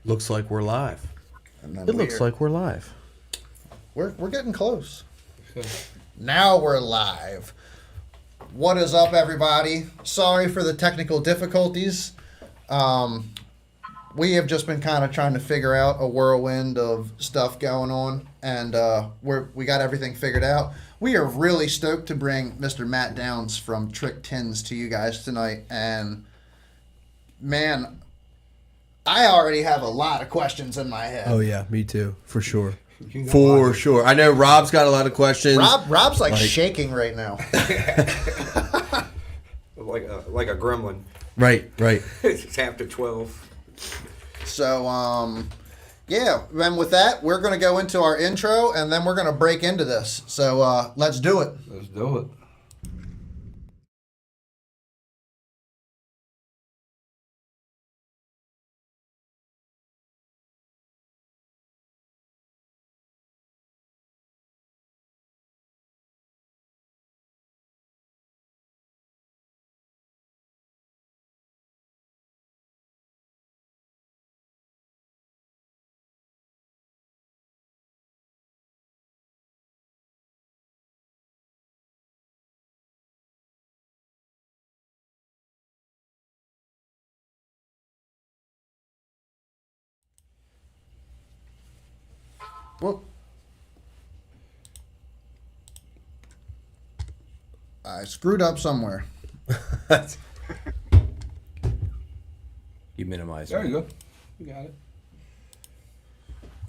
Looks like we're live. And then It looks like we're live. We're getting close. Now we're live. What is up, everybody? Sorry for the technical difficulties. We have just been kind of trying to figure out a whirlwind of stuff going on, and we got everything figured out. We are really stoked to bring Mr. Matt Downs from Trick Tins to you guys tonight, and man, I already have a lot of questions in my head. Oh yeah, me too, for sure. For sure. I know Rob's got a lot of questions. Rob's like shaking right now. like a gremlin. Right. It's after 12. So, yeah, and with that, we're going to go into our intro, and then we're going to break into this. So, let's do it. Let's do it. Whoop. I screwed up somewhere. You minimize There it. you go. You got it.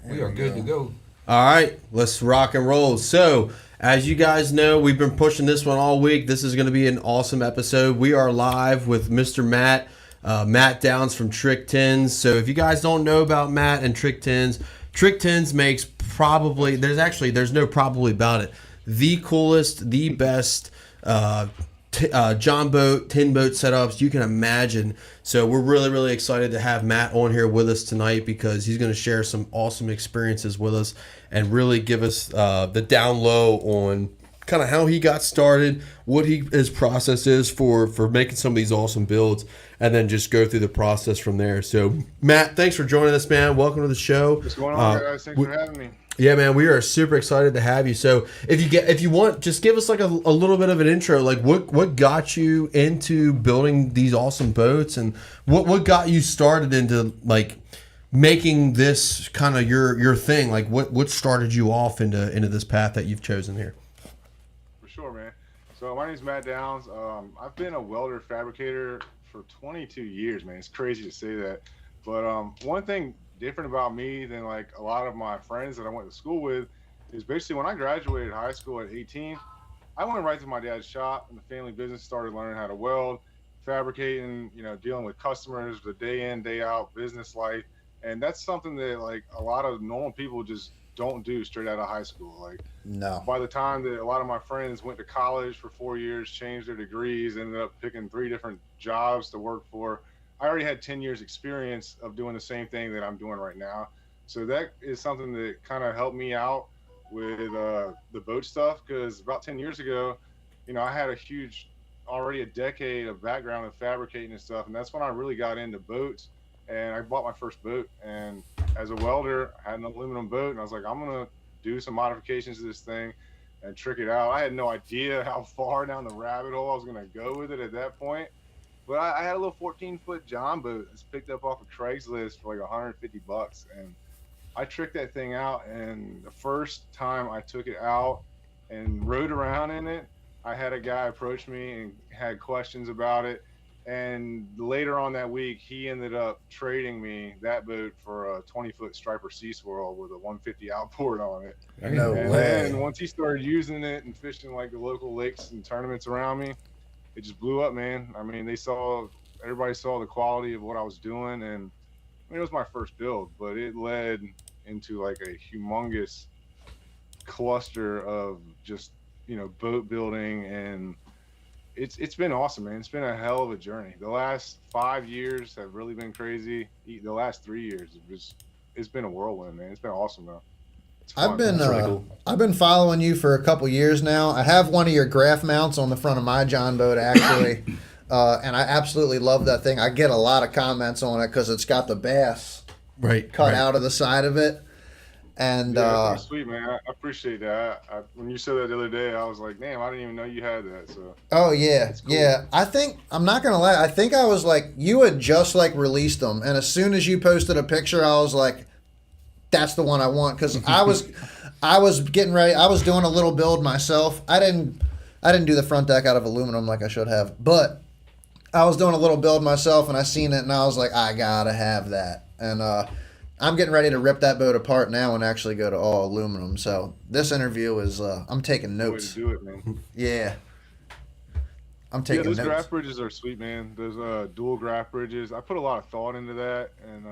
We are good to go. All right, let's rock and roll. So, as you guys know, we've been pushing this one all week. This is going to be an awesome episode. We are live with Mr. Matt Downs from Trick Tins. So, if you guys don't know about Matt and Trick Tins makes probably, there's no probably about it, the coolest, the best John boat, tin boat setups you can imagine. So we're really excited to have Matt on here with us tonight because he's going to share some awesome experiences with us and really give us the down low on kind of how he got started, what his process is for making some of these awesome builds, and then just go through the process from there. So Matt, thanks for joining us, man. Welcome to the show. What's going on, guys? Thanks for having me. Yeah, man, we are super excited to have you. So if you want, just give us like a little bit of an intro. Like what got you into building these awesome boats, and what got you started into like making this kind of your thing? Like what started you off into this path that you've chosen here? For sure, man. So my name's Matt Downs. I've been a welder fabricator for 22 years, man. It's crazy to say that. But one thing different about me than like a lot of my friends that I went to school with is basically when I graduated high school at 18, I went right to my dad's shop in the family business, started learning how to weld, fabricating, dealing with customers, the day in, day out business life. And that's something that like a lot of normal people just don't do straight out of high school. Like, No. by the time that a lot of my friends went to college for 4 years, changed their degrees, ended up picking 3 different jobs to work for, I already had 10 years experience of doing the same thing that I'm doing right now. So that is something that kind of helped me out with the boat stuff, because about 10 years ago, I had already a decade of background in fabricating and stuff. And that's when I really got into boats, and I bought my first boat. And as a welder, I had an aluminum boat, and I was like, I'm going to do some modifications to this thing and trick it out. I had no idea how far down the rabbit hole I was going to go with it at that point. But I had a little 14-foot John boat that's picked up off of Craigslist for like $150, and I tricked that thing out. And the first time I took it out and rode around in it, I had a guy approach me and had questions about it. And later on that week, he ended up trading me that boat for a 20-foot striper Sea Swirl with a 150 outboard on it. No And way. then once he started using it and fishing like the local lakes and tournaments around me, it just blew up, man. I mean, everybody saw the quality of what I was doing, and I mean, it was my first build, but it led into like a humongous cluster of just, boat building, and it's been awesome, man. It's been a hell of a journey. The last 5 years have really been crazy. The last 3 years, it's been a whirlwind, man. It's been awesome, though. It's fun. I've been following you for a couple years now. I have one of your graph mounts on the front of my John boat, actually. And I absolutely love that thing. I get a lot of comments on it because it's got the bass Right. cut right. out of the side of it. And Yeah, that's pretty sweet, man. I appreciate that. When you said that the other day, I was like, damn, I didn't even know you had that. So oh yeah, it's cool. yeah. I think I'm not gonna lie. I think I was like, you had just like released them, and as soon as you posted a picture, I was like, that's the one I want, because I was getting ready. I was doing a little build myself. I didn't do the front deck out of aluminum like I should have, but I was doing a little build myself, and I seen it, and I was like, I gotta have that. And I'm getting ready to rip that boat apart now and actually go to all aluminum. So this interview is I'm taking Way to notes. do it, man. Yeah, I'm Yeah, taking those notes. graph bridges are sweet, man. Those dual graph bridges. I put a lot of thought into that, and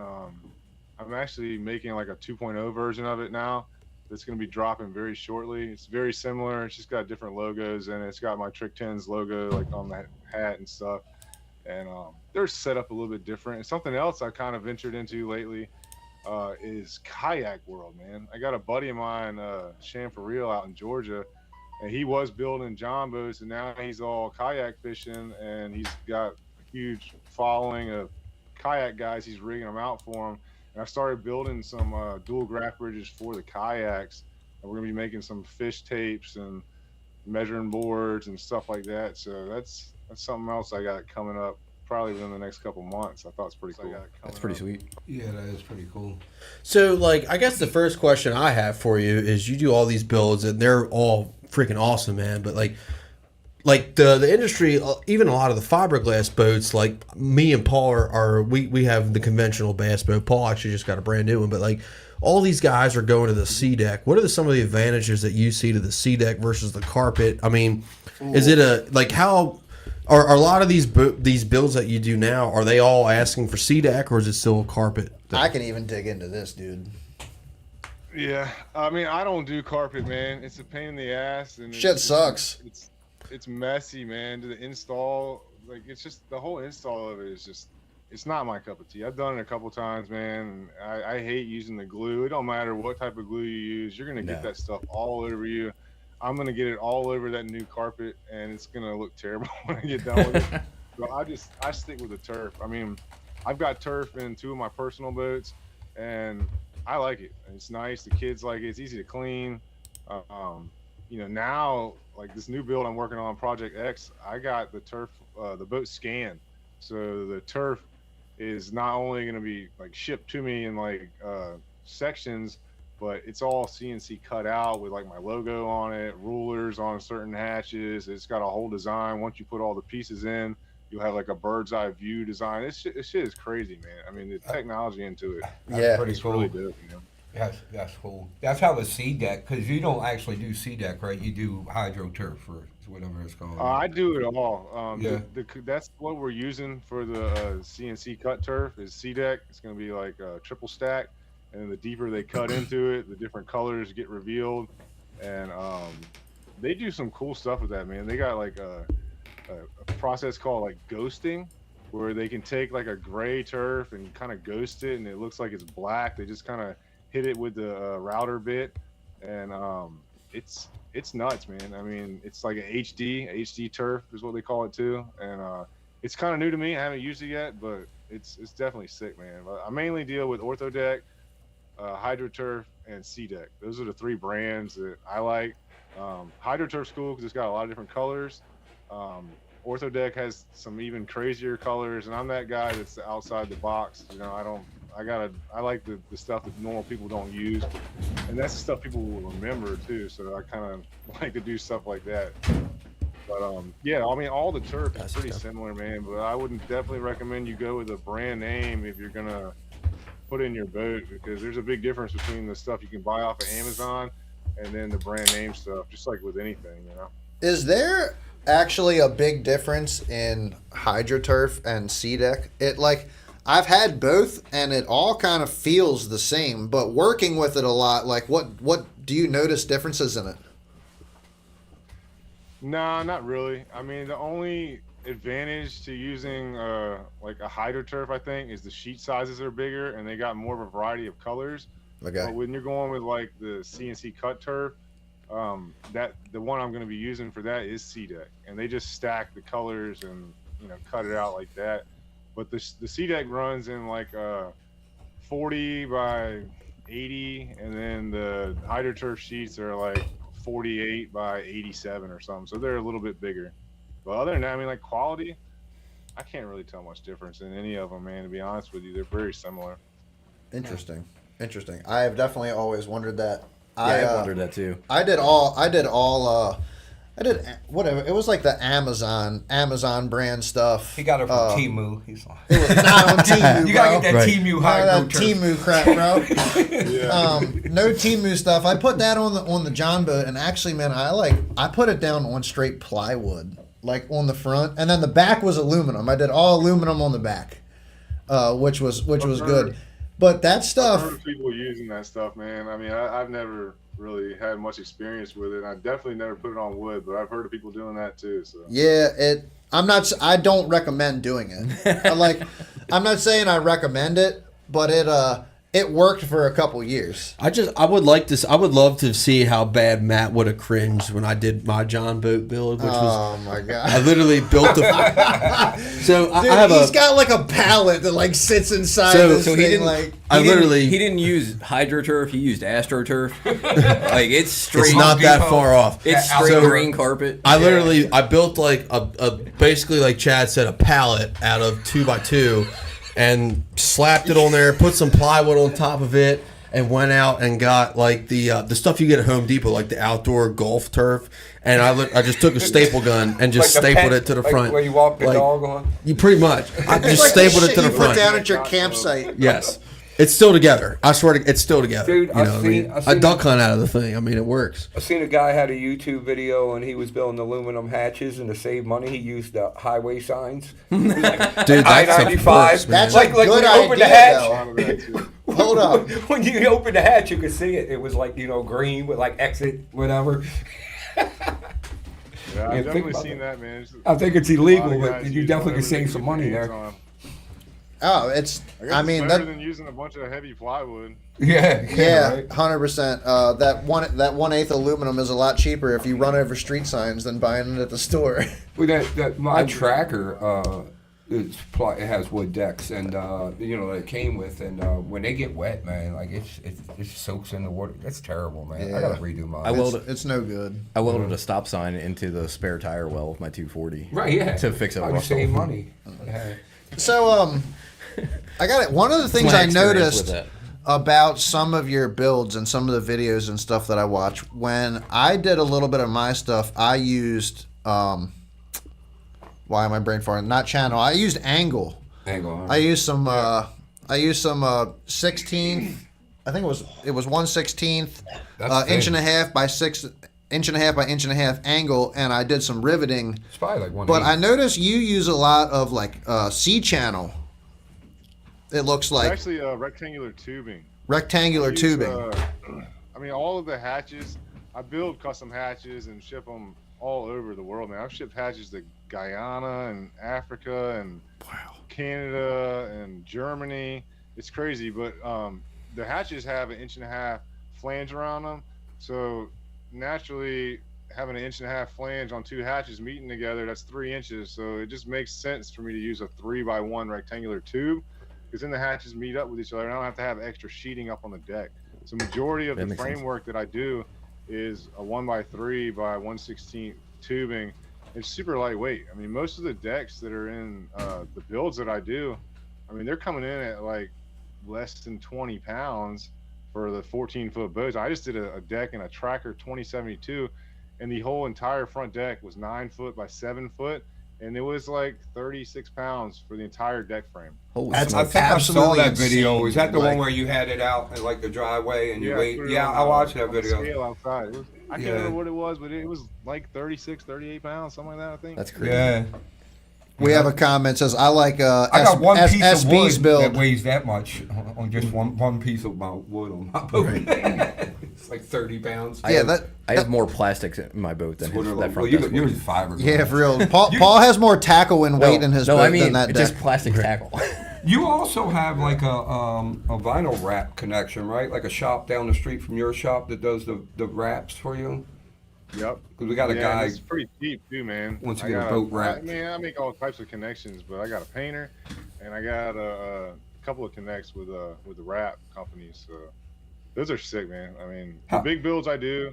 I'm actually making like a 2.0 version of it now. That's going to be dropping very shortly. It's very similar. It's just got different logos, and it's got my Trick 10's logo like on the hat and stuff. And they're set up a little bit different. And something else I kind of ventured into lately is kayak world, man. I got a buddy of mine, Shan for Real, out in Georgia, and he was building John boats, and now he's all kayak fishing, and he's got a huge following of kayak guys. He's rigging them out for him, and I started building some dual graph bridges for the kayaks, and we're gonna be making some fish tapes and measuring boards and stuff like that. So that's something else I got coming up probably within the next couple months. I thought it's pretty cool. That's pretty sweet. Yeah, that is pretty cool. So, like, I guess the first question I have for you is, you do all these builds and they're all freaking awesome, man. But like the industry, even a lot of the fiberglass boats, like me and Paul we have the conventional bass boat. Paul actually just got a brand new one, but like all these guys are going to the sea deck. What are some of the advantages that you see to the sea deck versus the carpet? I mean, is it how are a lot of these builds that you do now, are they all asking for sea deck, or is it still a carpet thing? I can even dig into this, dude. Yeah, I mean, I don't do carpet, man. It's a pain in the ass, and Shit sucks. It's messy, man. To the install, like, it's just the whole install of it is just, it's not my cup of tea. I've done it a couple times, man. And I hate using the glue. It don't matter what type of glue you use, you're gonna get that stuff all over you. I'm gonna get it all over that new carpet, and it's gonna look terrible when I get done with it. So I stick with the turf. I mean, I've got turf in 2 of my personal boats, and I like it. It's nice. The kids like it. It's easy to clean. Now, like this new build I'm working on, Project X, I got the turf, the boat scanned. So the turf is not only going to be like shipped to me in like sections, but it's all CNC cut out with like my logo on it, rulers on certain hatches. It's got a whole design. Once you put all the pieces in, you'll have like a bird's eye view design. This shit is crazy, man. I mean, the technology into it. Yeah, pretty It's cool. really dope, you know. That's cool. That's how the sea deck, because you don't actually do sea deck, right? You do hydro turf or whatever it's called. I do it all. Yeah. That's what we're using for the CNC cut turf is C-Deck. It's going to be like a triple stack. And then the deeper they cut into it, the different colors get revealed. And they do some cool stuff with that, man. They got like a process called like ghosting, where they can take like a gray turf and kind of ghost it, and it looks like it's black. They just kind of hit it with the router bit, and it's nuts, man. I mean, it's like an HD turf is what they call it too, and it's kind of new to me. I haven't used it yet, but it's definitely sick, man. But I mainly deal with OrthoDeck, HydroTurf, and C-Deck. Those are the 3 brands that I like. HydroTurf's cool because it's got a lot of different colors. OrthoDeck has some even crazier colors, and I'm that guy that's outside the box. I like the stuff that normal people don't use, and that's the stuff people will remember too. So I kind of like to do stuff like that. But yeah, I mean, all the turf is pretty similar, man. But I would definitely recommend you go with a brand name if you're gonna put in your boat, because there's a big difference between the stuff you can buy off of Amazon and then the brand name stuff. Just like with anything, you know. Is there actually a big difference in HydroTurf and C-Deck? I've had both, and it all kind of feels the same, but working with it a lot, like what do you notice differences in it? Nah, not really. I mean, the only advantage to using like a HydroTurf, I think, is the sheet sizes are bigger and they got more of a variety of colors. Okay. But when you're going with like the CNC cut turf, that the one I'm going to be using for that is C-Deck, and they just stack the colors and cut it out like that. But the C-Deck runs in like 40 by 80, and then the HydroTurf sheets are like 48 by 87 or something. So they're a little bit bigger. But other than that, I mean, like quality, I can't really tell much difference in any of them, man. To be honest with you, they're very similar. Interesting. I have definitely always wondered that. I wondered that too. I did whatever. It was like the Amazon brand stuff. He got it from Temu. He's like, It was not on Temu, you gotta get that Right. Temu None hydro of that Temu crap, bro. Yeah. No Temu stuff. I put that on the John boat, and actually, man, I put it down on straight plywood, like on the front, and then the back was aluminum. I did all aluminum on the back, which was good. But that I've stuff. heard of people using that stuff, man. I mean, I've never really had much experience with it. I definitely never put it on wood, but I've heard of people doing that too. So Yeah, I don't recommend doing it. I'm not saying I recommend it, but it worked for a couple years. I would love to see how bad Matt would have cringed when I did my John boat build, which was Oh my I god. literally built a. So I Dude, have he's a. got like a pallet that like sits inside So- this So thing. he didn't. Like, I literally. He didn't use HydroTurf. He used AstroTurf. Like it's straight. It's not that Depot. far off. It's So- straight green carpet. I built like a basically like Chad said, a pallet out of 2x2 and slapped it on there, put some plywood on top of it, and went out and got like the stuff you get at Home Depot, like the outdoor golf turf. And I just took a staple gun and just Like the stapled pet- it to the like front. where you walk the Like, dog on. You pretty much. I it's just like the stapled it shit to the you front. put down at your campsite. Yes. It's still together. I swear to it's still together. Dude, you know, I I seen duck hunt out of the thing. I mean, it works. I seen a guy had a YouTube video and he was building aluminum hatches, and to save money, he used highway signs. Dude, that's the I-95. worst, man. That's Like a when good you open the idea, hatch. though. I love that too. Hold up. When you open the hatch, you could see it. It was like, green with like exit, whatever. Yeah, Yeah, I've think definitely about seen that. that, man. It's I think it's a lot illegal, of but guys you use definitely could whatever they save some can get money their there. hands on. Oh, it's. I guess I it's mean better that. than using a bunch of heavy plywood. Yeah, Yeah, right. 100%. That 1/8 aluminum is a lot cheaper if you run over street signs than buying it at the store. Well, my tracker, it has wood decks, and that it came with, and when they get wet, man, like it soaks in the water. It's terrible, man. I gotta redo mine. I will- It's no good. I welded a stop sign into the spare tire well with my 240. Right, yeah. To fix it. I rust save off. money. Yeah. So I got it. One of the things my I experience noticed with that. about some of your builds and some of the videos and stuff that I watch, when I did a little bit of my stuff, I used why am I brain farting? Not channel. I used angle. Angle. I used some 16th. I think it was 1/16 That's inch thin. and a half by 1.5 by inch and a half angle, and I did some riveting. It's probably like one. But I noticed you use a lot of like C channel. It looks It's like actually rectangular tubing. rectangular Use, tubing. I mean, all of the hatches. I build custom hatches and ship them all over the world, man. I've shipped hatches to Guyana and Africa and Canada and Germany. It's crazy, but the hatches have 1.5 inch flange around them, so naturally having 1.5 inch flange on 2 hatches meeting together, that's 3 inches. So it just makes sense for me to use a 3x1 rectangular tube, because then the hatches meet up with each other and I don't have to have extra sheeting up on the deck. So majority of That the makes sense. framework that I do is a 1x3 by 1/16 tubing. It's super lightweight. I mean, most of the decks that are in the builds that I do, I mean, they're coming in at like less than 20 pounds for the 14-foot boats. I just did a deck in a Tracker 2072, and the whole entire front deck was 9 foot by 7 foot, and it was like 36 pounds for the entire deck frame. Holy That's smokes. I think I saw that absolutely video. insane, Is that the like- one where you had it out in like the driveway and you wait? put it Yeah, on, I watched that on the video. Scale outside. It was, I can't Yeah. remember what it was, but it was like 36, 38 pounds, something like that, I think. That's crazy. Yeah. We have a comment that says I like I got one piece of SB's wood build. that weighs that much on just one piece of my wood on my boat. It's like 30 pounds. I Yeah, have, I have more plastics in my boat than Well, that front you desk yours would. is fiber. Yeah, for real. Paul has more tackle and weight in his no, boat I mean than that just deck. plastic tackle. You also have like a vinyl wrap connection, right? Like a shop down the street from your shop that does the wraps for you. Yep. Because we got a Yeah, guy. and it's pretty cheap too, man. Once you I get a got boat wrapped. I mean, I make all types of connections, but I got a painter, and I got a couple of connects with the wrap companies. So those are sick, man. I mean, the Huh. big builds I do,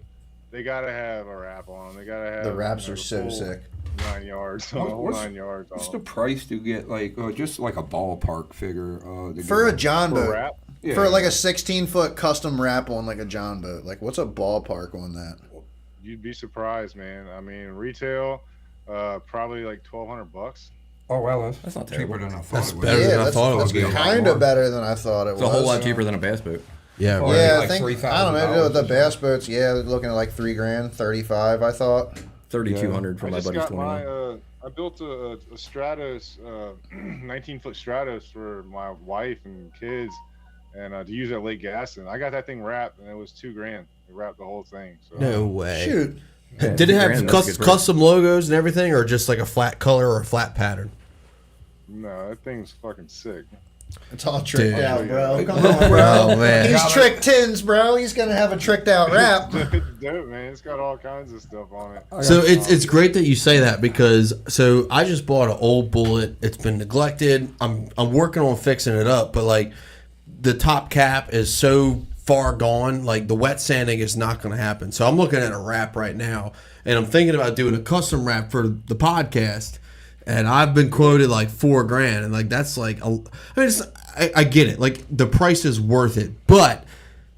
they gotta have a wrap on them. They gotta have The wraps are the so full sick. 9 yards, the whole 9 yards on What's the them. price to get like just like a ballpark figure to For a get John For a boat. wrap, Yeah. For like a 16-foot custom wrap on like a John boat. Like, what's a ballpark on that? you'd be surprised, man. I mean, retail, probably like $1,200. Oh well, That's not cheaper terrible. than I thought That's it was. better than I thought it that's would be. kind of better than I thought it It's was. a whole lot cheaper than a bass boat. Yeah, Oh, right. Yeah, Like I think $3,000 I don't know. With the or bass boats, yeah, they're looking at like $3,000, 35. I thought. 3,200 for I my just buddy's got 21. my, I built a Stratos, 19-foot Stratos for my wife and kids, and to use at Lake Gaston. I got that thing wrapped, and it was $2,000. They wrapped the whole thing. So No way. Shoot, Did it have $2,000, that's a good price. custom logos and everything, or just like a flat color or a flat pattern? no, that thing's fucking sick. it's all tricked Dude. out, bro. Come on, bro. Oh man. He's trick tins, bro. He's gonna have a tricked out wrap. It's dope, man. It's got all kinds of stuff on it. So it's great that you say that, because so I just bought an old Bullet. It's been neglected. I'm working on fixing it up, but like the top cap is so far gone, like the wet sanding is not going to happen. So I'm looking at a wrap right now, and I'm thinking about doing a custom wrap for the podcast. And I've been quoted like $4,000, and like that's like I get it, like the price is worth it, but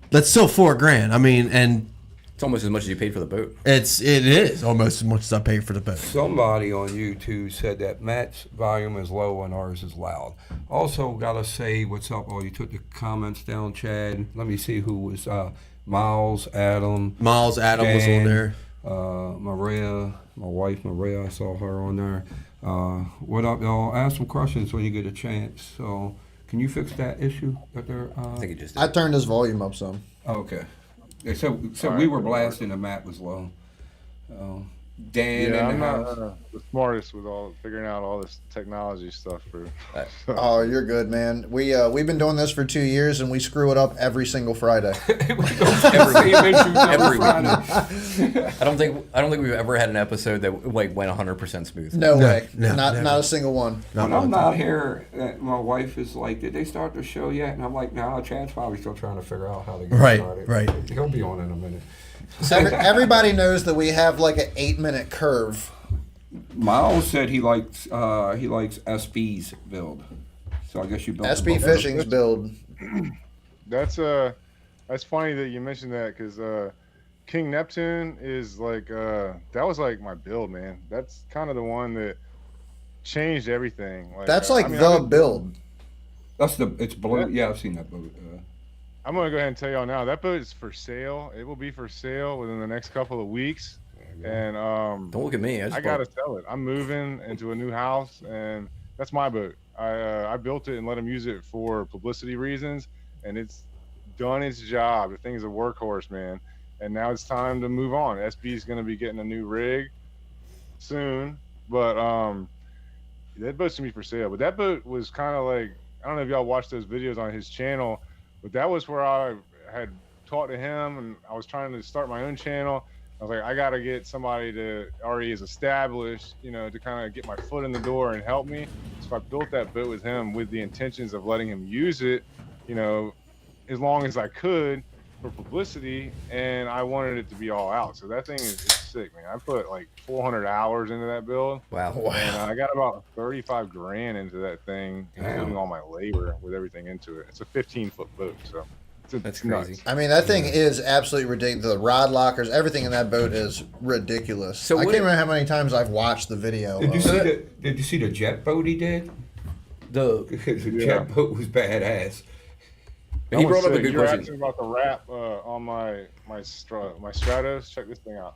that's still $4,000. I mean, and It's almost as much as you paid for the boat. it is almost as much as I paid for the boat. Somebody on YouTube said that Matt's volume is low and ours is loud. Also, gotta say what's up. Oh, you took the comments down, Chad. Let me see who was Miles, Adam, Miles Adam was on Dan, there. Maria, my wife Maria. I saw her on there. What up, y'all? Ask some questions when you get a chance. So, can you fix that issue that they're? I think it just did. I turned his volume up some. Okay. So we were blasting and Matt was low. Dan Yeah, in I'm the not house. the smartest with all figuring out all this technology stuff for. Oh, you're good, man. We've been doing this for 2 years, and we screw it up every single Friday. Every Every week. I don't think we've ever had an episode that like went 100% smooth. No way. no, not never. not a single one. When I'm not here, my wife is like, "Did they start the show yet?" And I'm like, "No, Chad's probably still trying to figure out how to get Right, started." right. He'll be on in a minute. Everybody knows that we have like an 8-minute curve. Miles said he likes SB's build. So I guess you built the SB boat. Fishing's build. That's funny that you mentioned that, because King Neptune is like that was like my build, man. That's kind of the one that changed everything. Like, That's like I mean, the build. It's blue. Yeah, I've seen that boat. I'm gonna go ahead and tell y'all now, that boat is for sale. It will be for sale within the next couple of weeks, and Don't look at me. I gotta sell it. I'm moving into a new house, and that's my boat. I built it and let him use it for publicity reasons, and it's done its job. The thing is a workhorse, man. And now it's time to move on. SB is gonna be getting a new rig soon, but that boat's gonna be for sale. But that boat was kind of like, I don't know if y'all watched those videos on his channel, but that was where I had talked to him, and I was trying to start my own channel. I was like, I got to get somebody that already is established, to kind of get my foot in the door and help me. So I built that boat with him with the intentions of letting him use it, as long as I could for publicity, and I wanted it to be all out. So that thing is sick, man. I put like 400 hours into that build. Wow. And I got about $35,000 into that thing, including all my labor with everything into it. It's a 15-foot boat, so That's nuts. crazy. I mean, that thing is absolutely ridiculous. The rod lockers, everything in that boat is ridiculous. So I what- can't remember how many times I've watched the video. Did you of see it. Did you see the jet boat he did? The The jet boat was badass. he brought up a Sick. good You were question. asking about the wrap on my Stratos. Check this thing out.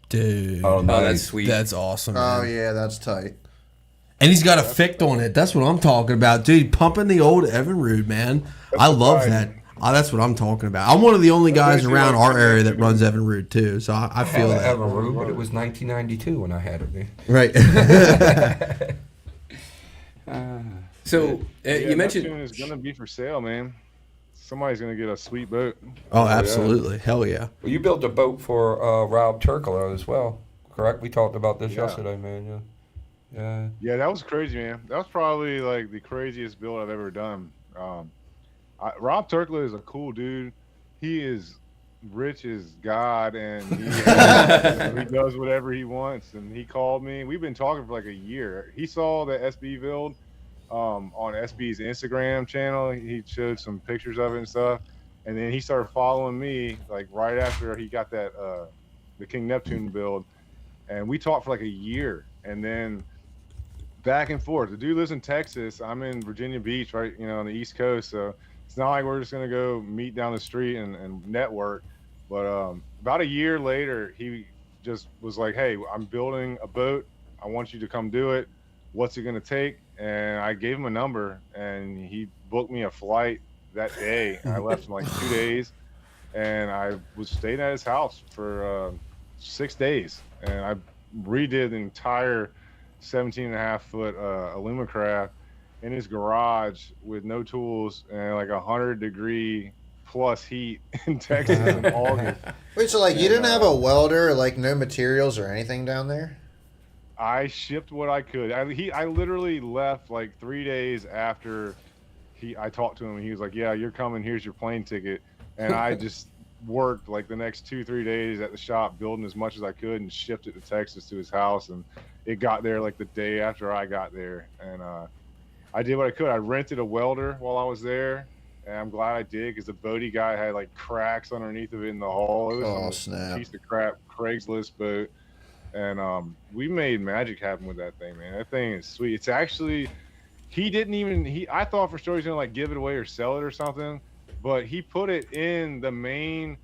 Dude. Oh, that's sweet. That's awesome. Oh, Man. yeah, that's tight. And he's got a fict on it. That's what I'm talking about, dude. Pumping the old Evinrude, man. I love that. Oh, that's what I'm talking about. I'm one of the only guys around our area that runs Evinrude too, so I feel I that. have a room, but it was 1992 when I had it. Man. Right. So you mentioned Neptune is gonna be for sale, man. Somebody's gonna get a sweet boat. Oh, absolutely. Hell yeah. Well, you built a boat for Rob Turkler as well, correct? We talked about this Yeah. yesterday, man. Yeah. Yeah, that was crazy, man. That was probably like the craziest build I've ever done. Rob Turkla is a cool dude. He is rich as God, and he does whatever he wants. And he called me. We've been talking for like a year. He saw the SB build on SB's Instagram channel. He showed some pictures of it and stuff, and then he started following me like right after he got that the King Neptune build, and we talked for like a year, and then back and forth. The dude lives in Texas. I'm in Virginia Beach, right, on the East Coast. So it's not like we're just gonna go meet down the street and network. But about a year later, he just was like, "Hey, I'm building a boat. I want you to come do it. What's it gonna take?" And I gave him a number, and he booked me a flight that day. And I left in like 2 days, and I was staying at his house for 6 days, and I redid the entire 17.5-foot Alumacraft in his garage with no tools and like 100-degree plus heat in Texas in August. Wait, so like you didn't have a welder, or like no materials or anything down there? I shipped what I could. I literally left like 3 days after I talked to him, and he was like, "Yeah, you're coming. Here's your plane ticket." And I just worked like the next 2-3 days at the shop building as much as I could and shipped it to Texas to his house, and it got there like the day after I got there. And I did what I could. I rented a welder while I was there, and I'm glad I did, because the boaty guy had like cracks underneath of it in the hull. It was some piece of crap Craigslist boat, and we made magic happen with that thing, man. That thing is sweet. It's actually, I thought for sure he was gonna like give it away or sell it or something, but he put it in the main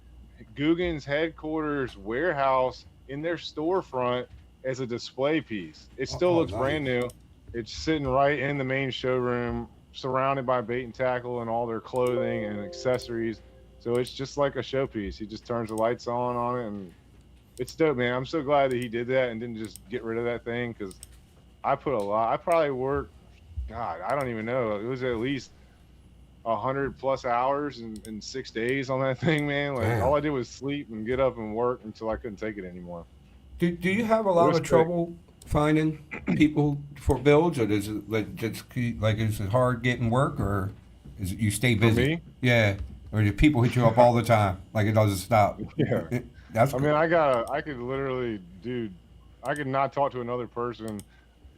Guggen's headquarters warehouse in their storefront as a display piece. It still looks brand new. It's sitting right in the main showroom, surrounded by bait and tackle and all their clothing and accessories. So it's just like a showpiece. He just turns the lights on it, and it's dope, man. I'm so glad that he did that and didn't just get rid of that thing, because I put a lot. I probably worked, God, I don't even know. It was at least 100+ hours in 6 days on that thing, man. Like all I did was sleep and get up and work until I couldn't take it anymore. Do you have a lot of trouble finding people for builds, or is it like is it hard getting work, or is it you stay busy? For me? Yeah, or do people hit you up all the time, like it doesn't stop? Yeah, that's. I mean, I could literally, dude, I could not talk to another person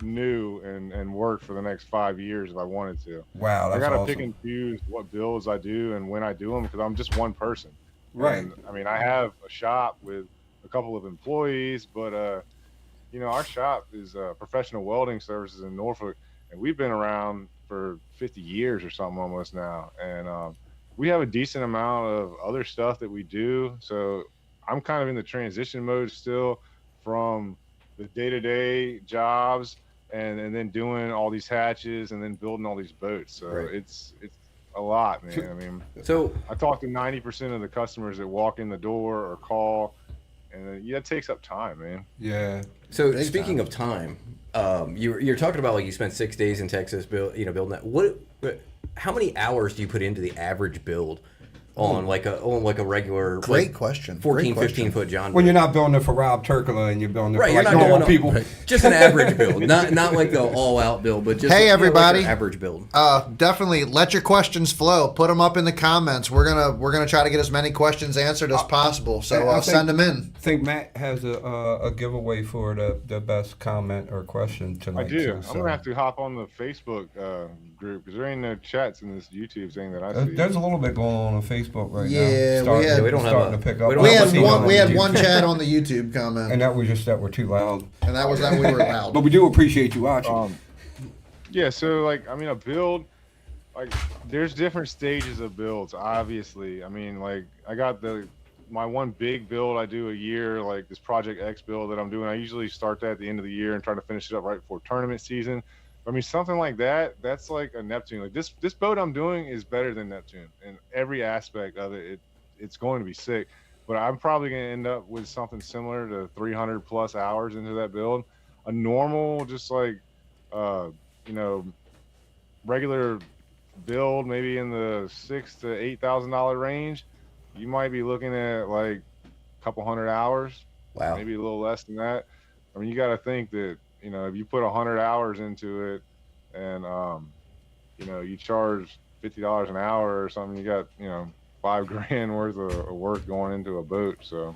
new and work for the next 5 years if I wanted to. Wow, that's I gotta awesome. pick and choose what builds I do and when I do them, because I'm just one person. Right. And, I mean, I have a shop with a couple of employees, but our shop is Professional Welding Services in Norfolk, and we've been around for 50 years or something almost now. And we have a decent amount of other stuff that we do. So I'm kind of in the transition mode still from the day-to-day jobs and then doing all these hatches and then building all these boats. So it's a lot, man. I mean, So I talk to 90% of the customers that walk in the door or call, and it takes up time, man. Yeah. So speaking of time, you're talking about like you spent 6 days in Texas building that. How many hours do you put into the average build on like a regular Great question. 14, 15-foot John boat? When you're not building it for Rob Turkla and you're building it for you're like not normal going people. Just an average build, not like the all-out build, but just Hey, everybody. like an average build. Definitely let your questions flow. Put them up in the comments. We're gonna try to get as many questions answered as possible. So send them in. I think Matt has a giveaway for the best comment or question tonight. I do. Too, I'm gonna have to hop on the Facebook group, because there ain't no chats in this YouTube thing that I see. There's a little bit going on Facebook right now. Yeah, we don't have to pick up. We had one chat on the YouTube comment, and that was just that we're too loud. And that was that we were loud. But we do appreciate you watching. Yeah, so like, I mean, a build, like, there's different stages of builds, obviously. I mean, like, I got my one big build I do a year, like this Project X build that I'm doing. I usually start that at the end of the year and try to finish it up right before tournament season. I mean, something like that, that's like a Neptune. Like this boat I'm doing is better than Neptune in every aspect of it. It's going to be sick, but I'm probably going to end up with something similar to 300+ hours into that build. A normal, just like, regular build, maybe in the $6,000 to $8,000 range, you might be looking at like a couple hundred hours. Wow. Maybe a little less than that. I mean, you got to think that you know, if you put 100 hours into it, and you know, you charge $50 an hour or something, you got, you know, 5 grand worth of work going into a boat. So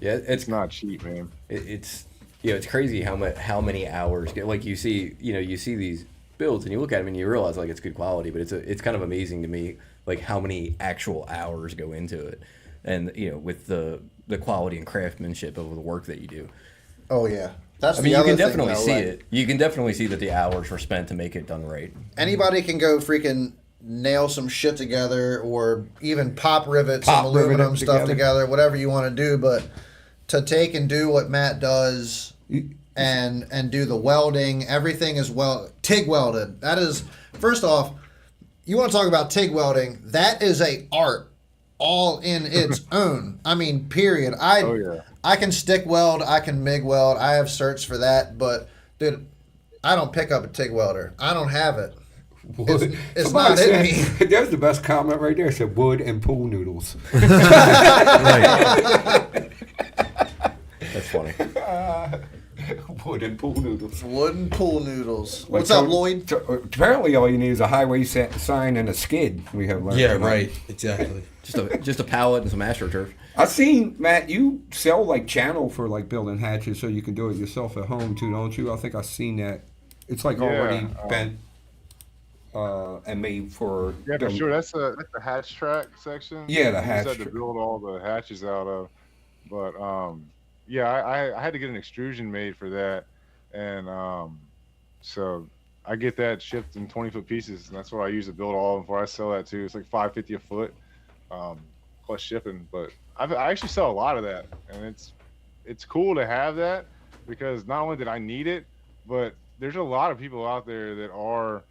Yeah, it's not cheap, man. it's you know, it's crazy how many hours get, like, you see, you know, you see these builds and you look at them and you realize like it's good quality, but it's kind of amazing to me like how many actual hours go into it, and you know, with the quality and craftsmanship of the work that you do. Oh yeah, that's I mean, the you other can thing, definitely though, see like, it. You can definitely see that the hours were spent to make it done right. Anybody can go freaking nail some shit together, or even pop rivet Pop some rivet aluminum it stuff together. together, whatever you want to do. But to take and do what Matt does and do the welding, everything is TIG welded. That is, first off, you want to talk about TIG welding? That is a art all in its own. I mean, period. Oh yeah. I can stick weld, I can MIG weld. I have certs for that, but dude, I don't pick up a TIG welder. I don't have it. It's Somebody not in me. said, there's the best comment right there. It said wood and pool noodles. That's funny. Wood and pool noodles. Wooden pool noodles. Like, What's up, so- Lloyd? so, apparently, all you need is a highway sign and a skid. We have learned. Yeah, tonight. right. Exactly. Just a pallet and some AstroTurf. I've seen, Matt, you sell like channel for like building hatches so you can do it yourself at home too, don't you? I think I've seen that. It's like already bent and made for. Yeah, for sure. That's the hatch track section. Yeah, the You just hatch had to track. build all the hatches out of. But yeah, I had to get an extrusion made for that, and so I get that shipped in 20-foot pieces, and that's what I use to build all of them for. I sell that too. It's like $5.50 a foot, plus shipping. But I actually sell a lot of that, and it's cool to have that, because not only did I need it, but there's a lot of people out there that are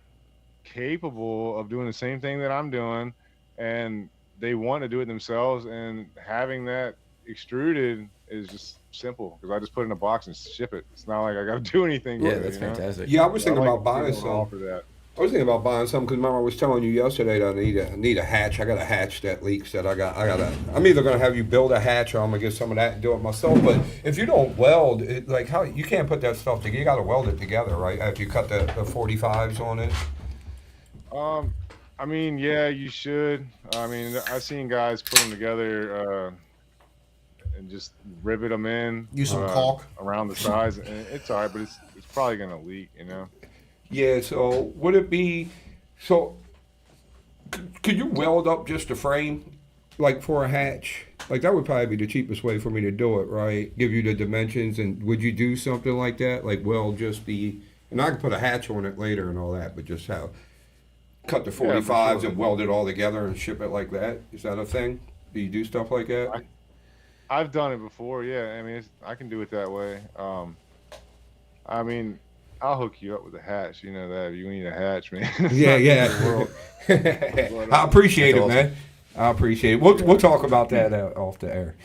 capable of doing the same thing that I'm doing, and they want to do it themselves, and having that extruded is just simple, because I just put it in a box and ship it. It's not like I got to do anything Yeah, with that's it, you know? fantastic. Yeah, I was thinking I like about buying being able to some. offer that. I was thinking about buying some because remember I was telling you yesterday that I need a hatch. I got a hatch that leaks that I'm either gonna have you build a hatch or I'm gonna get some of that and do it myself. But if you don't weld it, like how you can't put that stuff together, you gotta weld it together, right? After you cut the 45s on it. I mean, yeah, you should. I mean, I've seen guys put them together and just rivet them in. Use some caulk around the sides, and it's all right, but it's probably gonna leak, you know. Yeah, so would it be so could you weld up just a frame like for a hatch? Like that would probably be the cheapest way for me to do it, right? Give you the dimensions, and would you do something like that? Like weld just the, and I can put a hatch on it later and all that, but just how cut the 45s and weld it all together and ship it like that? Is that a thing? Do you do stuff like that? I've done it before, yeah. I mean, I can do it that way. I mean, I'll hook you up with a hatch. You know that if you need a hatch, man. Yeah, yeah. I appreciate it, That's man. I appreciate it. We'll talk about that off the air.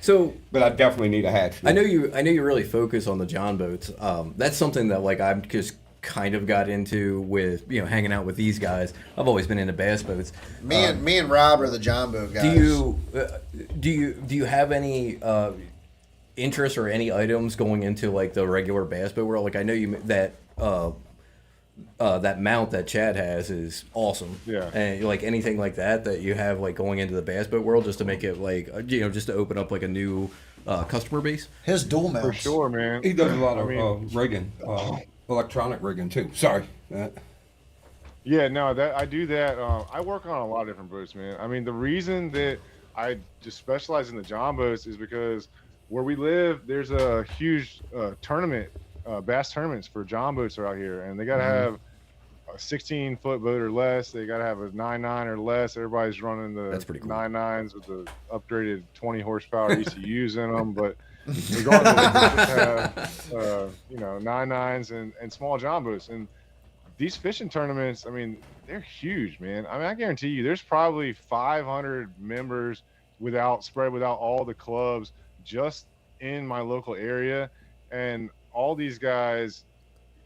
So, but I definitely need a hatch. I know you really focus on the John boats. That's something that like I've just kind of got into with, you know, hanging out with these guys. I've always been into bass boats. Me and Rob are the John boat guys. Do you have any interest or any items going into like the regular bass boat world? Like I know you that mount that Chad has is awesome. Yeah. And like anything like that you have like going into the bass boat world just to make it like, you know, just to open up like a new customer base. His dual mounts. For sure, man. He does a lot of rigging, electronic rigging too. Sorry. Yeah, no, that I do that. I work on a lot of different boats, man. I mean, the reason that I just specialize in the John boats is because where we live, there's a huge tournament, bass tournaments for John boats are out here, and they gotta have a 16-foot boat or less. They gotta have a 9.9 or less. Everybody's running the That's pretty cool. 9.9s with the upgraded 20 horsepower ECUs in them, but regardless, they just have you know, 9.9s and small John boats. And these fishing tournaments, I mean, they're huge, man. I mean, I guarantee you, there's probably 500 members spread without all the clubs just in my local area, and all these guys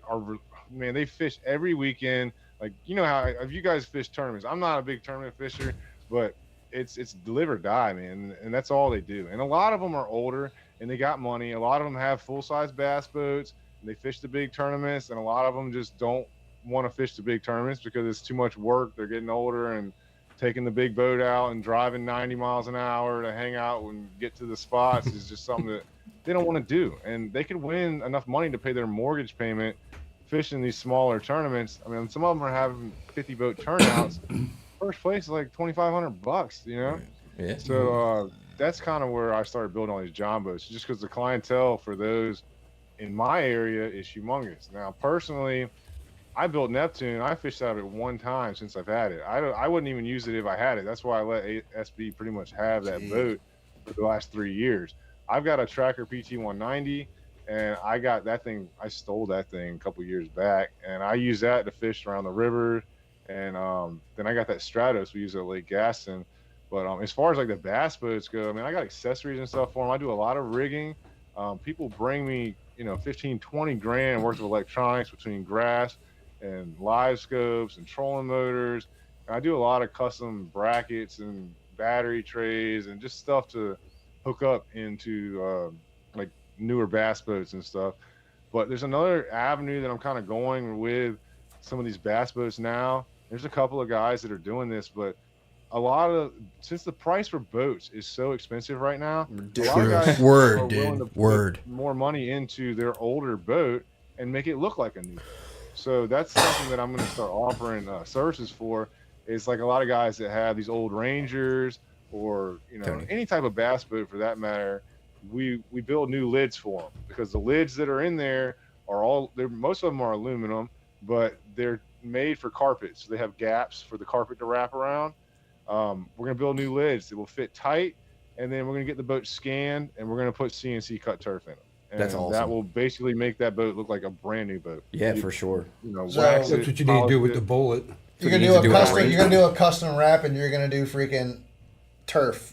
are, man, they fish every weekend. Like, you know how if you guys fish tournaments, I'm not a big tournament fisher, but it's live or die, man, and that's all they do. And a lot of them are older and they got money. A lot of them have full-size bass boats. They fish the big tournaments, and a lot of them just don't want to fish the big tournaments because it's too much work. They're getting older, and taking the big boat out and driving 90 miles an hour to hang out and get to the spots is just something that they don't want to do. And they could win enough money to pay their mortgage payment fishing these smaller tournaments. I mean, some of them are having 50 boat turnouts. First place is like $2,500, you know? Yeah. So that's kind of where I started building all these John boats, just because the clientele for those in my area is humongous. Now, personally, I built Neptune. I fished out of it one time since I've had it. I wouldn't even use it if I had it. That's why I let SB pretty much have that boat for the last 3 years. I've got a Tracker PT190, and I got that thing. I stole that thing a couple years back, and I use that to fish around the river. And then I got that Stratos we use at Lake Gaston. But as far as like the bass boats go, I mean, I got accessories and stuff for them. I do a lot of rigging. People bring me, 15, 20 grand worth of electronics between grass and live scopes and trolling motors. And I do a lot of custom brackets and battery trays and just stuff to hook up into like newer bass boats and stuff. But there's another avenue that I'm kind of going with some of these bass boats now. There's a couple of guys that are doing this, but since the price for boats is so expensive right now, a lot of guys are willing to put more money into their older boat and make it look like a new boat. So that's something that I'm going to start offering services for. It's like a lot of guys that have these old Rangers or any type of bass boat for that matter. We build new lids for them because the lids that are in there most of them are aluminum, but they're made for carpet, so they have gaps for the carpet to wrap around. We're going to build new lids that will fit tight, and then we're going to get the boat scanned, and we're going to put CNC cut turf in them. And that's awesome. That will basically make that boat look like a brand new boat. Yeah, for sure. That's what you need to do with the bullet. You're gonna do a custom wrap, and you're gonna do freaking turf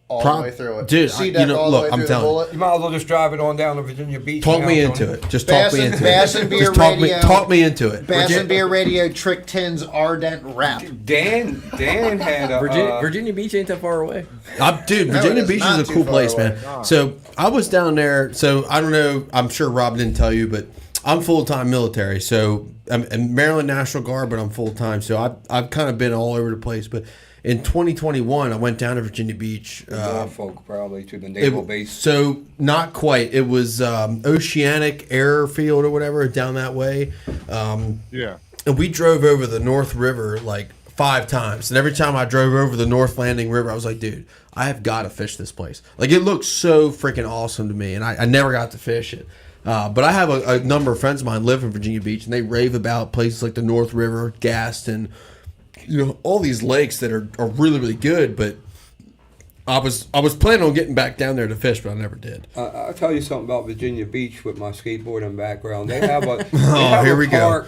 all the way through it. Dude, I'm telling you. You might as well just drive it on down to Virginia Beach. Talk me into it. Just talk me into it. Bass and Beer Just Radio. talk me into it. Bass and Beer Radio Trick 10's Ardent Wrap. Dan had a Virginia Beach ain't that far away. Virginia Beach is a cool place, man. So I was down there. So I don't know. I'm sure Rob didn't tell you, but I'm full-time military. So I'm in Maryland National Guard, but I'm full-time. So I've kind of been all over the place. But in 2021, I went down to Virginia Beach. Norfolk, probably, to the naval base. So not quite. It was Oceanic Airfield or whatever down that way. Yeah. And we drove over the North River like 5 times. And every time I drove over the North Landing River, I was like, dude, I have got to fish this place. Like, it looks so freaking awesome to me. And I never got to fish it. But I have a number of friends of mine live in Virginia Beach, and they rave about places like the North River, Gaston, all these lakes that are really, really good. But I was planning on getting back down there to fish, but I never did. I'll tell you something about Virginia Beach with my skateboarding background. They have a here we park.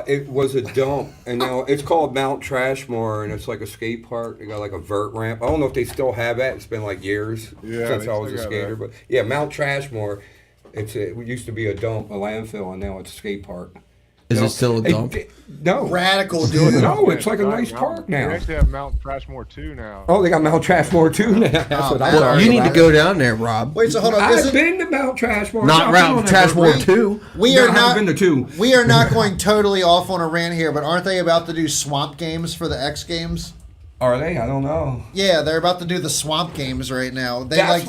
It was a dump, and now it's called Mount Trashmore, and it's like a skate park. They got like a vert ramp. I don't know if they still have that. It's been like years since I was a skater, but yeah, Mount Trashmore. It used to be a dump, a landfill, and now it's a skate park. Is it still a dump? No. Radical, dude. No, it's like a nice park now. They actually have Mount Trashmore 2 now. Oh, they got Mount Trashmore 2 now. That's what I'm Well, you need to go down there, Rob. Wait, so hold on. I've been to Mount Trashmore. Not Mount Trashmore 2. We are not been to 2. We are not going totally off on a rant here, but aren't they about to do swamp games for the X Games? Are they? I don't know. Yeah, they're about to do the swamp games right now. They That's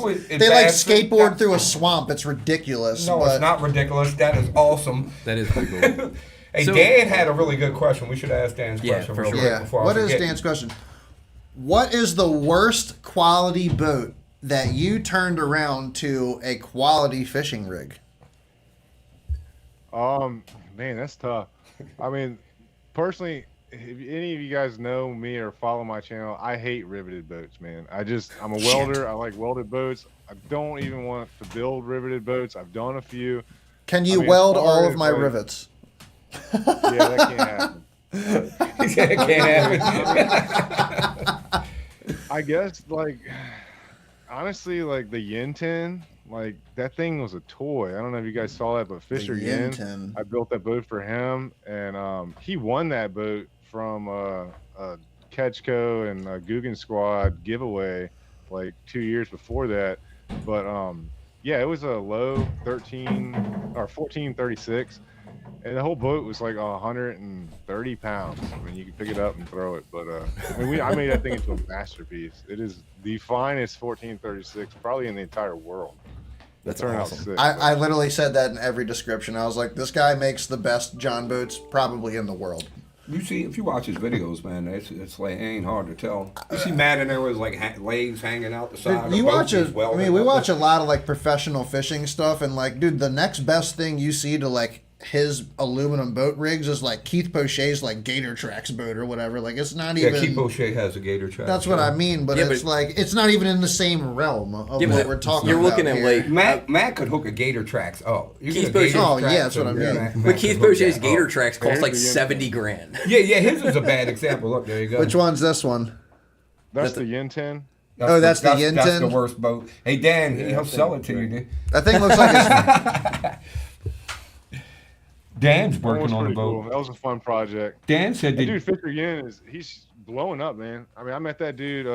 skateboard through a swamp. It's ridiculous. No, it's not ridiculous. That is awesome. That is pretty cool. Hey, Dan had a really good question. We should ask Dan's question real quick before I forget. What is Dan's question? What is the worst quality boat that you turned around to a quality fishing rig? Man, that's tough. I mean, personally, if any of you guys know me or follow my channel, I hate riveted boats, man. I'm a welder. I like welded boats. I don't even want to build riveted boats. I've done a few. Can you weld all of my rivets? Yeah, that can't happen. It can't happen. I guess, honestly, the Yin Tin, that thing was a toy. I don't know if you guys saw that, but Fisher Yin, I built that boat for him, and he won that boat from a Ketchko and a Guggen Squad giveaway 2 years before that. But Yeah, it was a low 13 or 1436, and the whole boat was like 130 pounds. I mean, you can pick it up and throw it, but I mean, I made that thing into a masterpiece. It is the finest 1436 probably in the entire world. That's Turned out awesome. sick. I literally said that in every description. I was like, this guy makes the best John boats probably in the world. You see, if you watch his videos, man, it's like it ain't hard to tell. You see Matt in there with like legs hanging out the side. You the boat, watch he's we welding up watch there. a lot of like professional fishing stuff, and like, dude, the next best thing you see to like his aluminum boat rigs is like Keith Poche's like Gator Tracks boat or whatever. Like, it's not Yeah, even. Keith O'Shea has a gator trap. That's what I mean, but Yeah, it's but- like it's not even in the same realm of Yeah, but what we're talking you're about. looking at, here. like- Matt could hook a gator tracks. Oh, you Keith get a gator Poche- Oh, track, yeah, that's what I mean. Matt But could Keith hook Poche's that. Gator Oh. Tracks cost like There's the 70 grand. Yeah, his is a bad example. Look, there you go. Which one's this one? That's the Yin 10. That's the Yin That's 10? the worst boat. Hey, Dan, Yeah, he'll that sell thing it to is you, great. dude. That thing looks like it's. Dan's That was working on the pretty boat. cool. That was a fun project. Dan said, That dude Fisher Yin he's blowing up, man. I mean, I met that dude.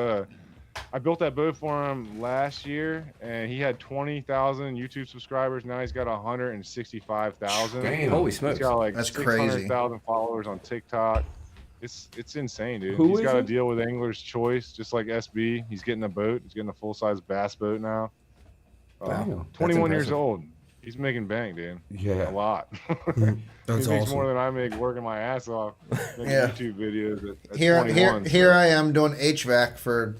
I built that boat for him last year, and he had 20,000 YouTube subscribers. Now he's got 165,000. Damn. Holy He's smokes. got like That's crazy. 600,000 followers on TikTok. It's insane, dude. Who He's is got a it? deal with Angler's Choice, just like SB. He's getting a boat. He's getting a full-size bass boat now. Damn. 21 years impressive. old. He's making bank, dude. Yeah. A lot. That's he makes awesome. more than I make working my ass off making Yeah. YouTube videos at Here 21, here so. I am doing HVAC for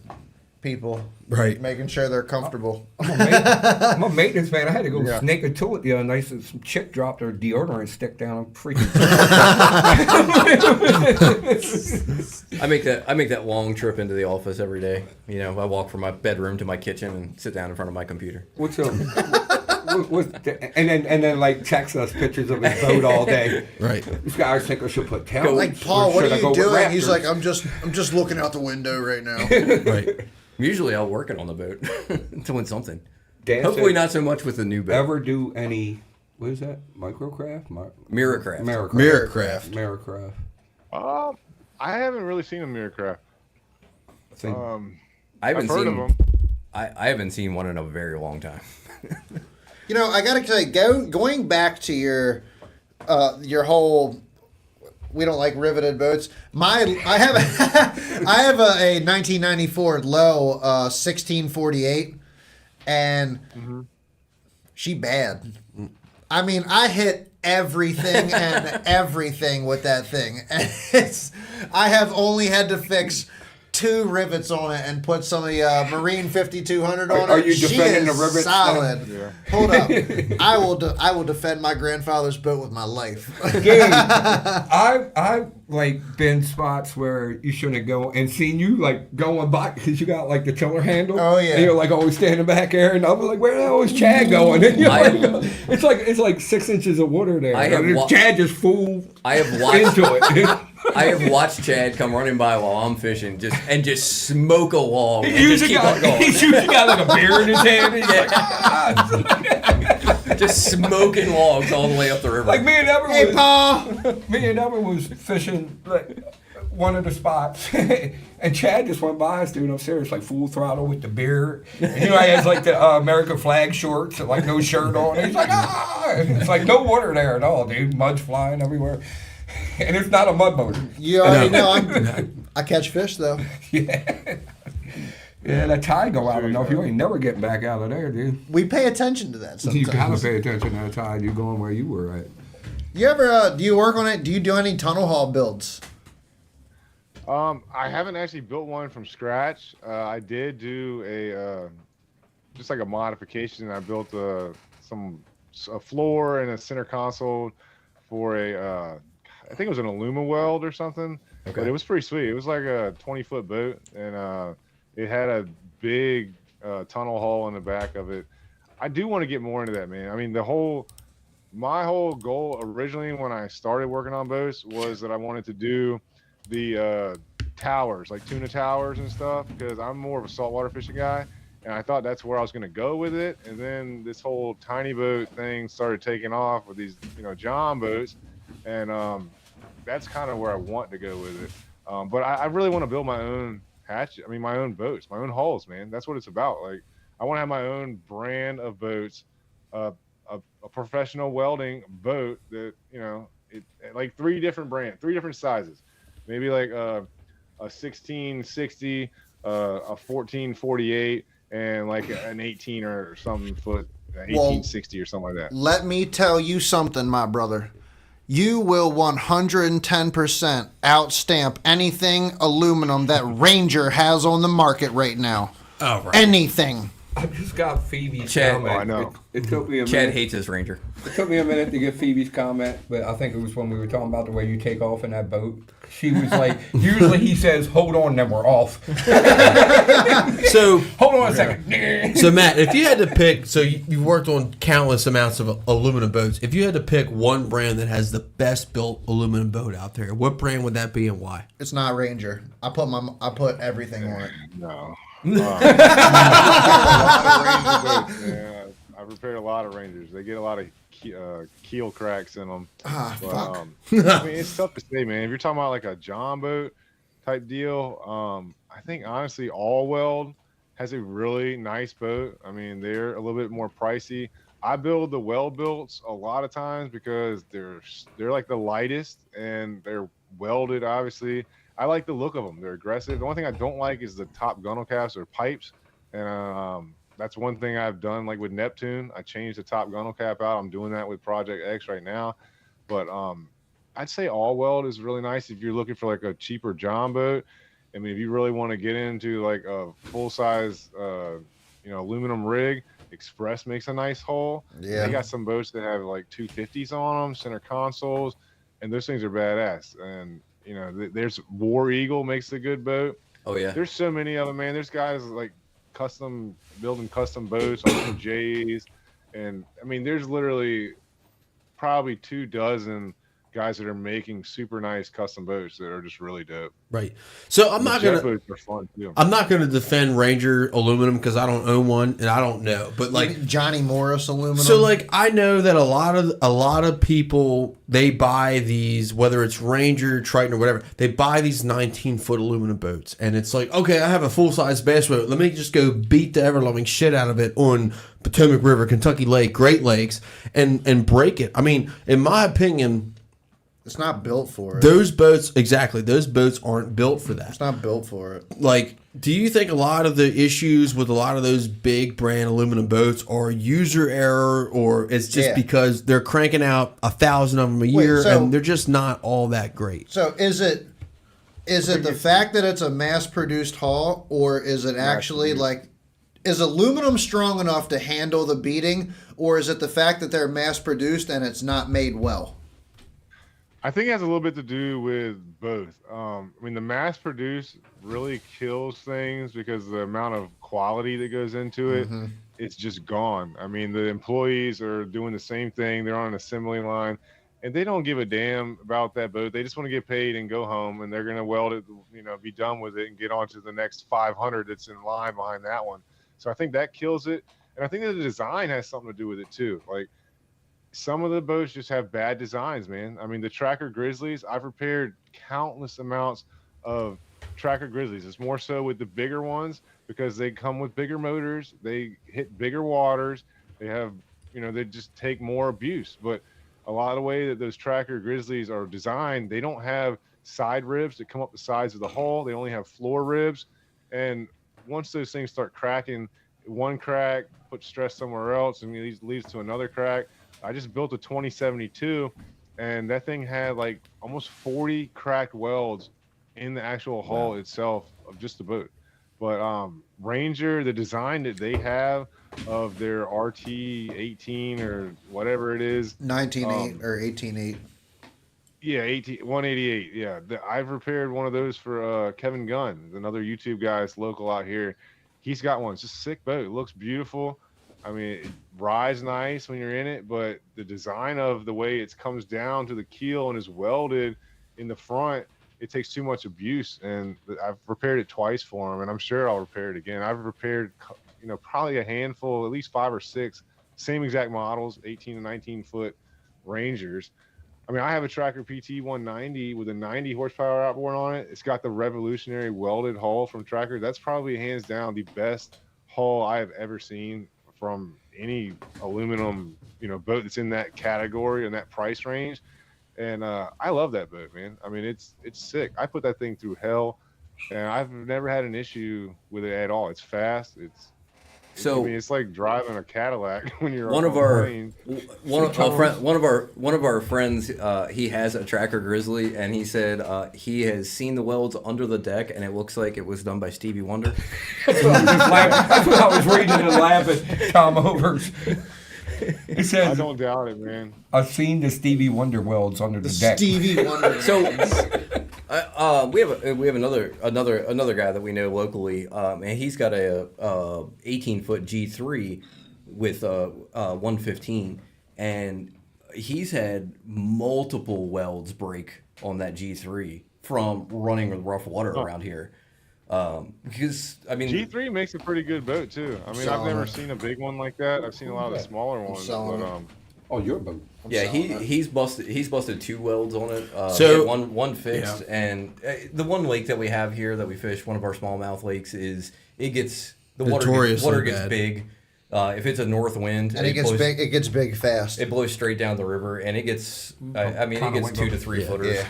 people, Right. making sure they're comfortable. I'm a maintenance man. I had to go Yeah. snake a toilet the other night. So some chick dropped her deodorant stick down. I'm freaking. I make that long trip into the office every day. You know, I walk from my bedroom to my kitchen and sit down in front of my computer. What's up? And then like text us pictures of his boat all day. Right. This guy, I think I should put tail. Like, Paul, what Should are I go you with doing? He's Raptors? like, I'm just looking out the window right now. Right. Usually I'll work it on the boat, doing something. Dan Hopefully said, not so much with the new boat. Ever do any? What is that? Microcraft? Mirrorcraft. Mirrorcraft. Mirrorcraft. Mirrorcraft. I haven't really seen a Mirrorcraft. I think. I haven't I've heard seen of them. I haven't seen one in a very long time. You know, I gotta tell you, going back to your whole, we don't like riveted boats. I have I have a 1994 low 1648, and she bad. I mean, I hit everything and everything with that thing, and I have only had to fix 2 rivets on it and put some of the Marine 5200 on it. Are you She defending is the rivets? Yeah. Solid. Hold up, I will defend my grandfather's boat with my life. Dude, I've like been spots where you shouldn't go and seen you like going by because you got like the tiller handle. Oh, yeah. And you're like always standing back there, and I'm like, where the hell is Chad going? And you're I like, it's like 6 inches of water there. I have and wa- Chad just full I have watched into it. I have watched Chad come running by while I'm fishing, just smoke a log and He just usually keep on going. got like a beer in his hand. And he's like, ah. Just smoking logs all the way up the river. Like me and Evan Hey, was, Paul. me and Evan was fishing like one of the spots, and Chad just went by us, dude. I'm serious, like full throttle with the beer. And, he has like the American flag shorts and like no shirt on. And he's like, ah! It's like no water there at all, dude. Mud's flying everywhere, and it's not a mud boat. You already know I catch fish though. Yeah, that tide go out enough. You ain't never getting back out of there, dude. We pay attention to that sometimes. You gotta pay attention to that tide. You going where you were at. You ever do you work on it? Do you do any tunnel haul builds? I haven't actually built one from scratch. I did do a just like a modification. I built a floor and a center console for I think it was an Illuma weld or something. Okay. But it was pretty sweet. It was like a 20-foot boat, and it had a big tunnel hull in the back of it. I do want to get more into that, man. I mean, my whole goal originally when I started working on boats was that I wanted to do the towers, like tuna towers and stuff, because I'm more of a saltwater fishing guy, and I thought that's where I was going to go with it. And then this whole tiny boat thing started taking off with these, John boats, and that's kind of where I want to go with it. But I really want to build my own hatchet. I mean, my own boats, my own hulls, man. That's what it's about. Like, I want to have my own brand of boats, uh, a professional welding boat that, you know, like 3 different sizes, maybe like a 1660, a 1448, and like an 18 or some foot, Well, 1860 or something like that. let me tell you something, my brother. You will 110% outstamp anything aluminum that Ranger has on the market right now. Oh, right. Anything. I just got Phoebe's Chad- comment. Oh, I know. It took me a Chad minute. hates his Ranger. It took me a minute to get Phoebe's comment, but I think it was when we were talking about the way you take off in that boat. She was like, usually he says, hold on, then we're off. So, Hold on a second. so Matt, if you had to pick, so you've worked on countless amounts of aluminum boats. If you had to pick one brand that has the best built aluminum boat out there, what brand would that be and why? It's not Ranger. I put everything on it. No. Yeah, I've repaired a lot of Rangers. They get a lot of keel cracks in them. Fuck. I mean, it's tough to say, man. If you're talking about like a John boat type deal, I think honestly, All Weld has a really nice boat. I mean, they're a little bit more pricey. I build the weld builds a lot of times because they're like the lightest and they're welded. Obviously, I like the look of them. They're aggressive. The only thing I don't like is the top gunnel caps or pipes, and that's one thing I've done. Like with Neptune, I changed the top gunnel cap out. I'm doing that with Project X right now, but I'd say All Weld is really nice if you're looking for like a cheaper John boat. I mean, if you really want to get into like a full size, aluminum rig, Express makes a nice hull. Yeah. They got some boats that have like 250s on them, center consoles, and those things are badass. And you know, there's War Eagle makes a good boat. Oh yeah. There's so many of them, man. There's guys like building custom boats on J's, and I mean, there's literally probably 24 guys that are making super nice custom boats that are just really dope. Right. So I'm The not jet gonna. boats are fun too. I'm not going to defend Ranger aluminum because I don't own one and I don't know. But like Johnny Morris aluminum. So like I know that a lot of people, they buy these, whether it's Ranger, Triton, or whatever, they buy these 19-foot aluminum boats, and it's like, okay, I have a full size bass boat. Let me just go beat the ever loving shit out of it on Potomac River, Kentucky Lake, Great Lakes, and break it. I mean, in my opinion, it's not built for it. those boats aren't built for that. It's not built for it. Like, do you think a lot of the issues with a lot of those big brand aluminum boats are user error, or it's just because they're cranking out 1,000 of them a year and they're just not all that great? So is it the fact that it's a mass produced hull, or is it actually like, is aluminum strong enough to handle the beating, or is it the fact that they're mass produced and it's not made well? I think it has a little bit to do with both. I mean, the mass produce really kills things because the amount of quality that goes into it, it's just gone. I mean, the employees are doing the same thing. They're on an assembly line, and they don't give a damn about that boat. They just want to get paid and go home, and they're going to weld it, be done with it and get on to the next 500 that's in line behind that one. So I think that kills it. And I think that the design has something to do with it too. Like, some of the boats just have bad designs, man. I mean, the Tracker Grizzlies, I've repaired countless amounts of Tracker Grizzlies. It's more so with the bigger ones because they come with bigger motors. They hit bigger waters. They have, they just take more abuse. But a lot of the way that those Tracker Grizzlies are designed, they don't have side ribs that come up the sides of the hull. They only have floor ribs. And once those things start cracking, one crack puts stress somewhere else and it leads to another crack. I just built a 2072, and that thing had like almost 40 cracked welds in the actual hull itself of just the boat. But Ranger, the design that they have of their RT 18 or whatever it is, 19.8 or 18.8. Yeah, 188. Yeah, I've repaired one of those for Kevin Gunn, another YouTube guy that's local out here. He's got one. It's just a sick boat. It looks beautiful. I mean, it rides nice when you're in it, but the design of the way it comes down to the keel and is welded in the front, it takes too much abuse. And I've repaired it twice for him, and I'm sure I'll repair it again. I've repaired, probably a handful, at least 5 or 6, same exact models, 18 and 19 foot Rangers. I mean, I have a Tracker PT 190 with a 90 horsepower outboard on it. It's got the revolutionary welded hull from Tracker. That's probably hands down the best hull I have ever seen from any aluminum, boat that's in that category and that price range. And I love that boat, man. I mean, it's sick. I put that thing through hell, and I've never had an issue with it at all. It's fast. So I mean, it's like driving a Cadillac when you're one on of our plane. one of our friends, he has a Tracker Grizzly, and he said he has seen the welds under the deck, and it looks like it was done by Stevie Wonder. That's what I was reading and laughing. Tom Overs. He said, I don't doubt it, man. I've seen the Stevie Wonder welds under the deck. Stevie Wonder. So we have another guy that we know locally, and he's got a 18-foot G3 with 115, and he's had multiple welds break on that G3 from running with rough water around here. Because I mean, G3 makes a pretty good boat too. I mean, I've never seen a big one like that. I've seen a lot of the smaller ones, but Oh, your boat. yeah, he's busted 2 welds on it. So- he had one fixed, and the one lake that we have here that we fish, one of our smallmouth lakes, is it gets the Notoriously water gets bad. big. If it's a north wind, and it gets blows, big. It gets big fast. It blows straight down the river, and it gets. I mean, it Kinda gets window. 2 to 3 footers. Yeah.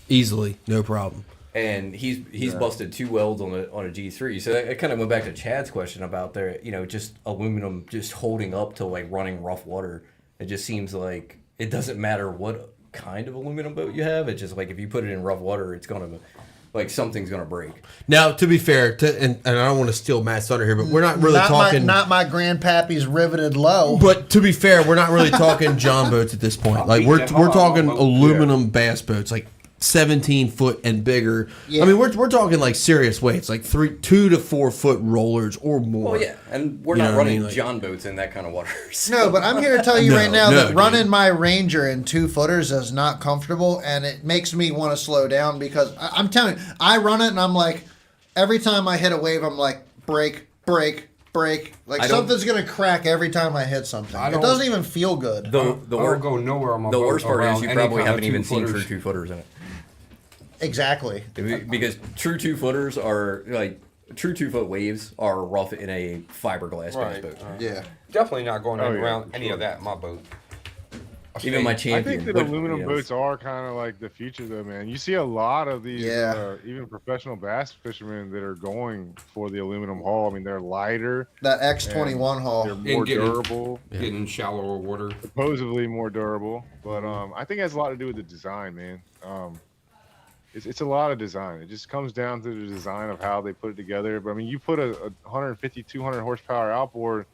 Easily, no problem. And he's busted 2 welds on a G3. So it kind of went back to Chad's question about just aluminum just holding up to like running rough water. It just seems like it doesn't matter what kind of aluminum boat you have. It's just like if you put it in rough water, it's gonna something's gonna break. Now, to be fair, and I don't want to steal Matt's thunder here, but we're not really talking. not my grandpappy's riveted low. But to be fair, we're not really talking John boats at this point. Like we're talking aluminum bass boats, like 17-foot and bigger. Yeah. I mean, we're talking like serious weights, like 2 to 4 foot rollers or more. Well, yeah, and we're You know not what I running mean? Like- John boats in that kind of water. So. No, but I'm here to tell you No, right now no, that dude. running my Ranger in 2 footers is not comfortable, and it makes me want to slow down because I'm telling you, I run it and I'm like, every time I hit a wave, I'm like, break, break, break. Like something's gonna crack every time I hit something. It doesn't even feel good. I don't go nowhere on my The boat worst part is around you any probably kind of haven't even seen 2-footers. true 2-footers in it. Exactly. Because true 2-footers are like true 2-foot waves are rough in a fiberglass bass boat. Yeah. Definitely not going yeah, around for any sure. of that in my boat. Even my I champion. think that aluminum boats are kind of like the future, though, man. You see a lot of these, even professional bass fishermen that are going for the aluminum hull. I mean, they're lighter, That X21 hull. they're more getting- durable, Getting in shallower water. supposedly more durable. But I think it has a lot to do with the design, man. It's a lot of design. It just comes down to the design of how they put it together. But I mean, you put a 150, 200 horsepower outboard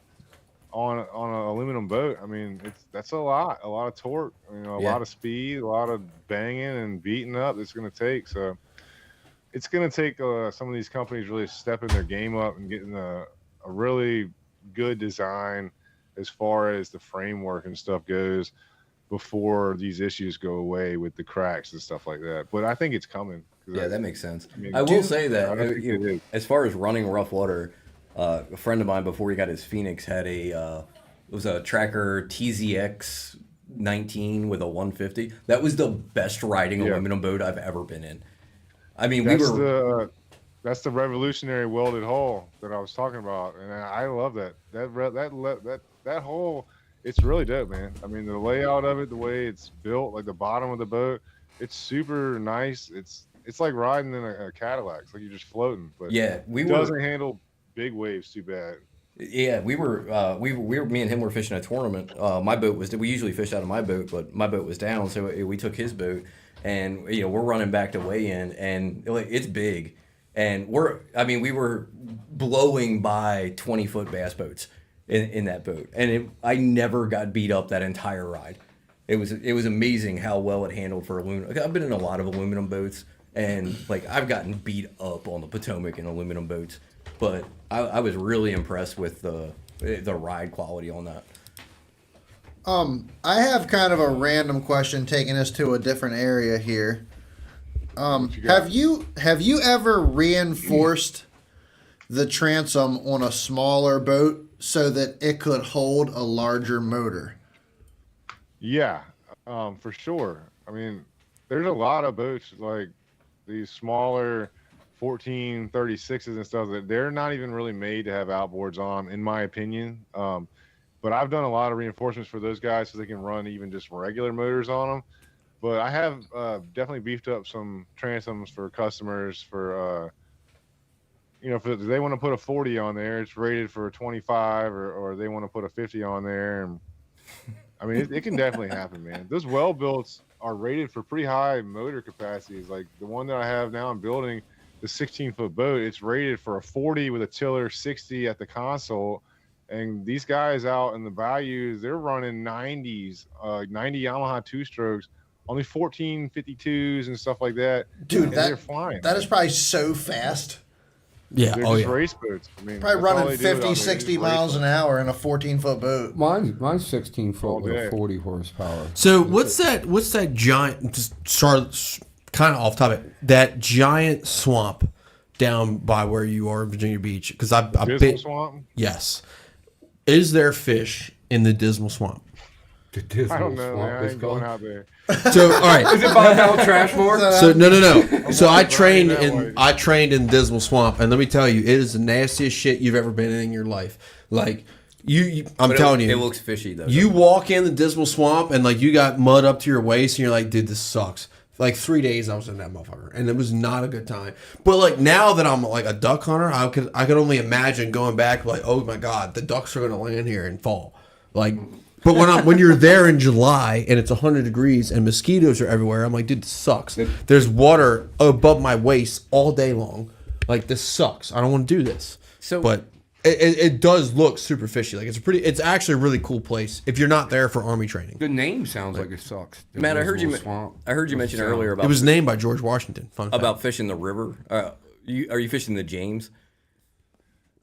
on an aluminum boat. I mean, that's a lot of torque. A lot of speed, a lot of banging and beating up. It's going to take. So it's going to take some of these companies really stepping their game up and getting a really good design as far as the framework and stuff goes before these issues go away with the cracks and stuff like that. But I think it's coming. Yeah, that makes sense. I mean, I will say that I think it is. as far as running rough water, a friend of mine before he got his Phoenix had it was a Tracker TZX 19 with a 150. That was the best riding aluminum boat I've ever been in. I mean, that's the revolutionary welded hull that I was talking about, and I love that. That hull, it's really dope, man. I mean, the layout of it, the way it's built, like the bottom of the boat, it's super nice. It's like riding in a Cadillac. It's like you're just floating. But Yeah, it doesn't handle big waves too bad. Yeah, we were me and him were fishing a tournament. My boat we usually fish out of my boat, but my boat was down, so we took his boat, and we're running back to weigh in, and it's big, and we were blowing by 20-foot bass boats in that boat, and I never got beat up that entire ride. It was amazing how well it handled for aluminum. I've been in a lot of aluminum boats, and I've gotten beat up on the Potomac in aluminum boats. But I was really impressed with the ride quality on that. I have kind of a random question taking us to a different area here. Have you ever reinforced the transom on a smaller boat so that it could hold a larger motor? Yeah, for sure. I mean, there's a lot of boats like these smaller 1436s and stuff that they're not even really made to have outboards on them, in my opinion. But I've done a lot of reinforcements for those guys so they can run even just regular motors on them. But I have definitely beefed up some transoms for customers for, if they want to put a 40 on there, it's rated for a 25, or they want to put a 50 on there. And I mean, it can definitely happen, man. Those well builds are rated for pretty high motor capacities. Like the one that I have now I'm building, the 16-foot boat, it's rated for a 40 with a tiller, 60 at the console. And these guys out in the bayous, they're running 90s, 90 Yamaha two-strokes, only 1452s and stuff like that. Dude, they're flying. That is probably so fast. Yeah. They're just race boats. I mean, Probably that's all running they do out 50, there, 60 just miles race an hour in a 14-foot boat. Mine's 16 foot All with day. a 40 horsepower. So what's that giant? Just start kind of off topic. That giant swamp down by where you are in Virginia Beach, because I've Dismal been. Swamp? Yes. Is there fish in the Dismal Swamp? The Dismal I don't know, Swamp man. I is ain't going called. out there. So all right. Is it by Mount Trashmore? So no. So I trained that way. in Dismal Swamp, and let me tell you, it is the nastiest shit you've ever been in your life. Like I'm telling you, it looks fishy though. you walk in the Dismal Swamp and like you got mud up to your waist, and you're like, dude, this sucks. Like 3 days I was in that motherfucker, and it was not a good time. But like now that I'm like a duck hunter, I could only imagine going back like, oh my god, the ducks are gonna land here and fall. Like, but when you're there in July and it's 100 degrees and mosquitoes are everywhere, I'm like, dude, this sucks. There's water above my waist all day long. Like, this sucks. I don't want to do this. But it does look super fishy. Like, it's actually a really cool place if you're not there for army training. The name sounds like it sucks. The Matt, I heard you Swamp. mention earlier about It was named by George Washington. Fun fact. about fishing the river. Are you fishing the James?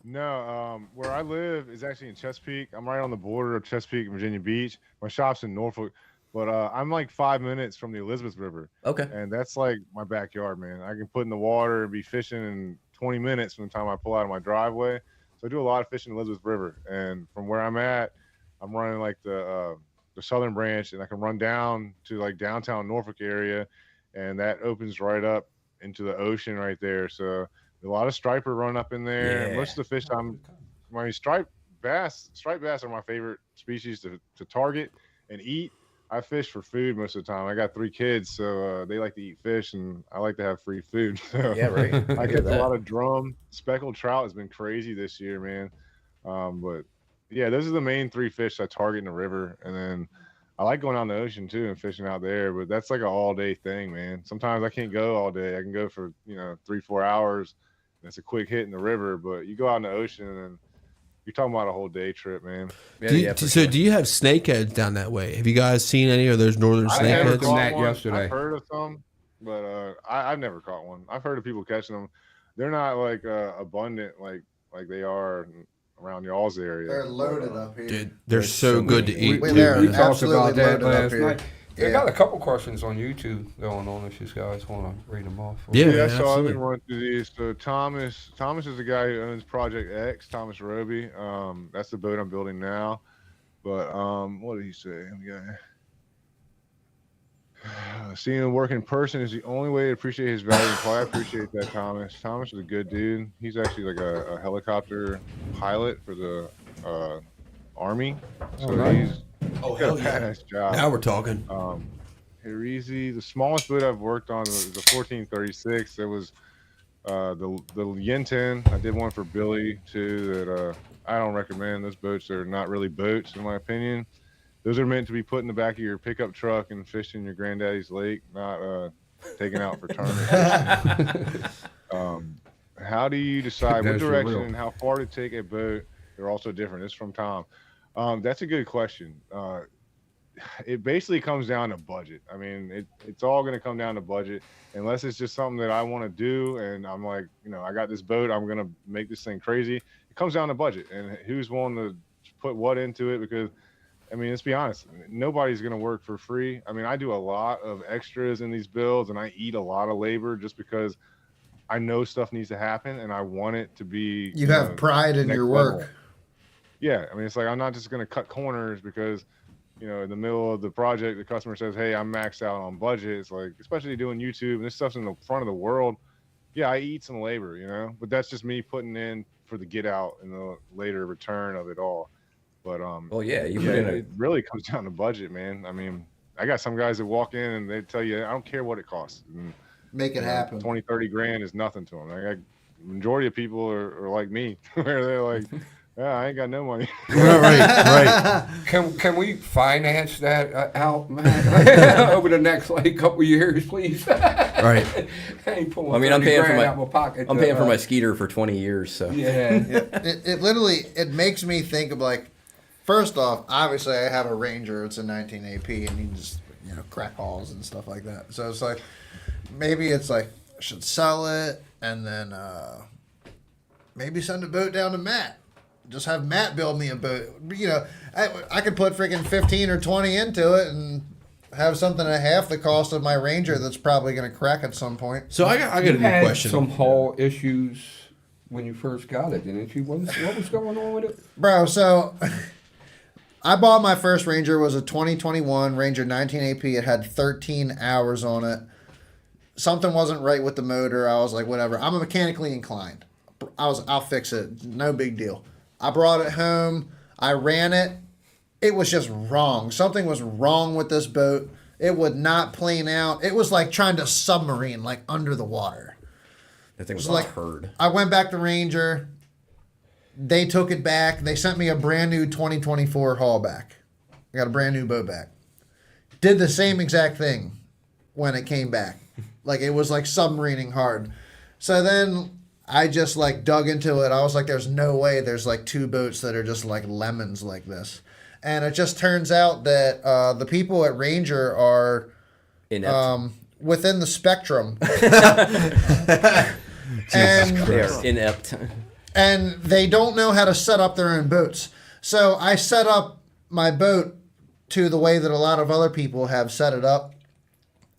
No, where I live is actually in Chesapeake. I'm right on the border of Chesapeake and Virginia Beach. My shop's in Norfolk, but I'm like 5 minutes from the Elizabeth River. Okay. And that's like my backyard, man. I can put in the water and be fishing in 20 minutes from the time I pull out of my driveway. So I do a lot of fishing in the Elizabeth River. And from where I'm at, I'm running like the southern branch, and I can run down to like downtown Norfolk area, and that opens right up into the ocean right there. So a lot of striper run up in there. Yeah. Most of the fish striped bass are my favorite species to target and eat. I fish for food most of the time. I got 3 kids, so they like to eat fish, and I like to have free food. So Yeah, right. I get a lot of drum. Speckled trout has been crazy this year, man. But yeah, those are the main 3 fish I target in the river. And then I like going out in the ocean too and fishing out there, but that's like an all day thing, man. Sometimes I can't go all day. I can go for 3-4 hours. That's a quick hit in the river, but you go out in the ocean and you're talking about a whole day trip, man. Do you have snakeheads down that way? Have you guys seen any of those northern I never snakeheads? caught That one. yesterday. I've heard of some, but I've never caught one. I've heard of people catching them. They're not like abundant like they are around y'all's area. They're loaded up here. Dude, they're so good to eat. We- too, they're We man. talked absolutely about that loaded up last here. night. They Yeah. got a couple questions on YouTube going on if you guys want to read them off. Yeah. Yeah, so I've absolutely. been running through these. So Thomas is the guy who owns Project X, Thomas Roby. That's the boat I'm building now. But what did he say? Seeing him work in person is the only way to appreciate his value and quality. I appreciate that, Thomas. Thomas is a good dude. He's actually like a helicopter pilot for the Army. So nice. he's Oh, got hell a yeah. badass job. Now we're talking. Hirizi, the smallest boat I've worked on was the 1436. It was the Yinten. I did one for Billy too. That I don't recommend. Those boats are not really boats, in my opinion. Those are meant to be put in the back of your pickup truck and fished in your granddaddy's lake, not taken out for tournament. How do you decide what That's direction real. and how far to take a boat? They're also different. It's from Tom. That's a good question. It basically comes down to budget. I mean, it's all going to come down to budget, unless it's just something that I want to do. And I'm like, I got this boat, I'm going to make this thing crazy. It comes down to budget and who's willing to put what into it. Because, I mean, let's be honest, nobody's going to work for free. I mean, I do a lot of extras in these builds and I eat a lot of labor just because I know stuff needs to happen and I want it to be. You have pride in next your level. work. Yeah. I mean, it's like, I'm not just going to cut corners because, in the middle of the project, the customer says, hey, I'm maxed out on budget. It's like, especially doing YouTube and this stuff's in the front of the world. yeah, I eat some labor, you know, but that's just me putting in for the get out and the later return of it all. But Well, yeah, you yeah, put in it really comes down to budget, man. I mean, I got some guys that walk in and they tell you, I don't care what it costs. And, Make it happen. 20, 30 grand is nothing to them. Like, majority of people are like me, where they're like, yeah, I ain't got no money. Right. Can we finance that out, man, over the next like couple years, please? Right. I ain't pulling I mean, I'm 30 paying for grand out my pocket. I'm paying for my Skeeter for 20 years, so Yeah. It literally it makes me think of like, first off, obviously I have a Ranger. It's a 19 AP, and you just crack balls and stuff like that. So it's like maybe it's like I should sell it and then maybe send a boat down to Matt. Just have Matt build me a boat. I could put freaking 15 or 20 into it and have something at half the cost of my Ranger that's probably going to crack at some point. So I got a You new had question. some hull issues when you first got it, didn't you? What was going on with it? Bro, so I bought my first Ranger. It was a 2021 Ranger 19 AP. It had 13 hours on it. Something wasn't right with the motor. I was like, whatever. I'm mechanically inclined. I'll fix it. No big deal. I brought it home. I ran it. It was just wrong. Something was wrong with this boat. It would not plane out. It was like trying to submarine, like under the water. that thing was like- like herd. I went back to Ranger. They took it back. They sent me a brand new 2024 haul back. I got a brand new boat back. Did the same exact thing when it came back. Like it was like submarining hard. So then I just like dug into it. I was like, there's no way there's like two boats that are just like lemons like this. And it just turns out that the people at Ranger are Inept. within the spectrum. They are inept. And they don't know how to set up their own boats. So I set up my boat to the way that a lot of other people have set it up.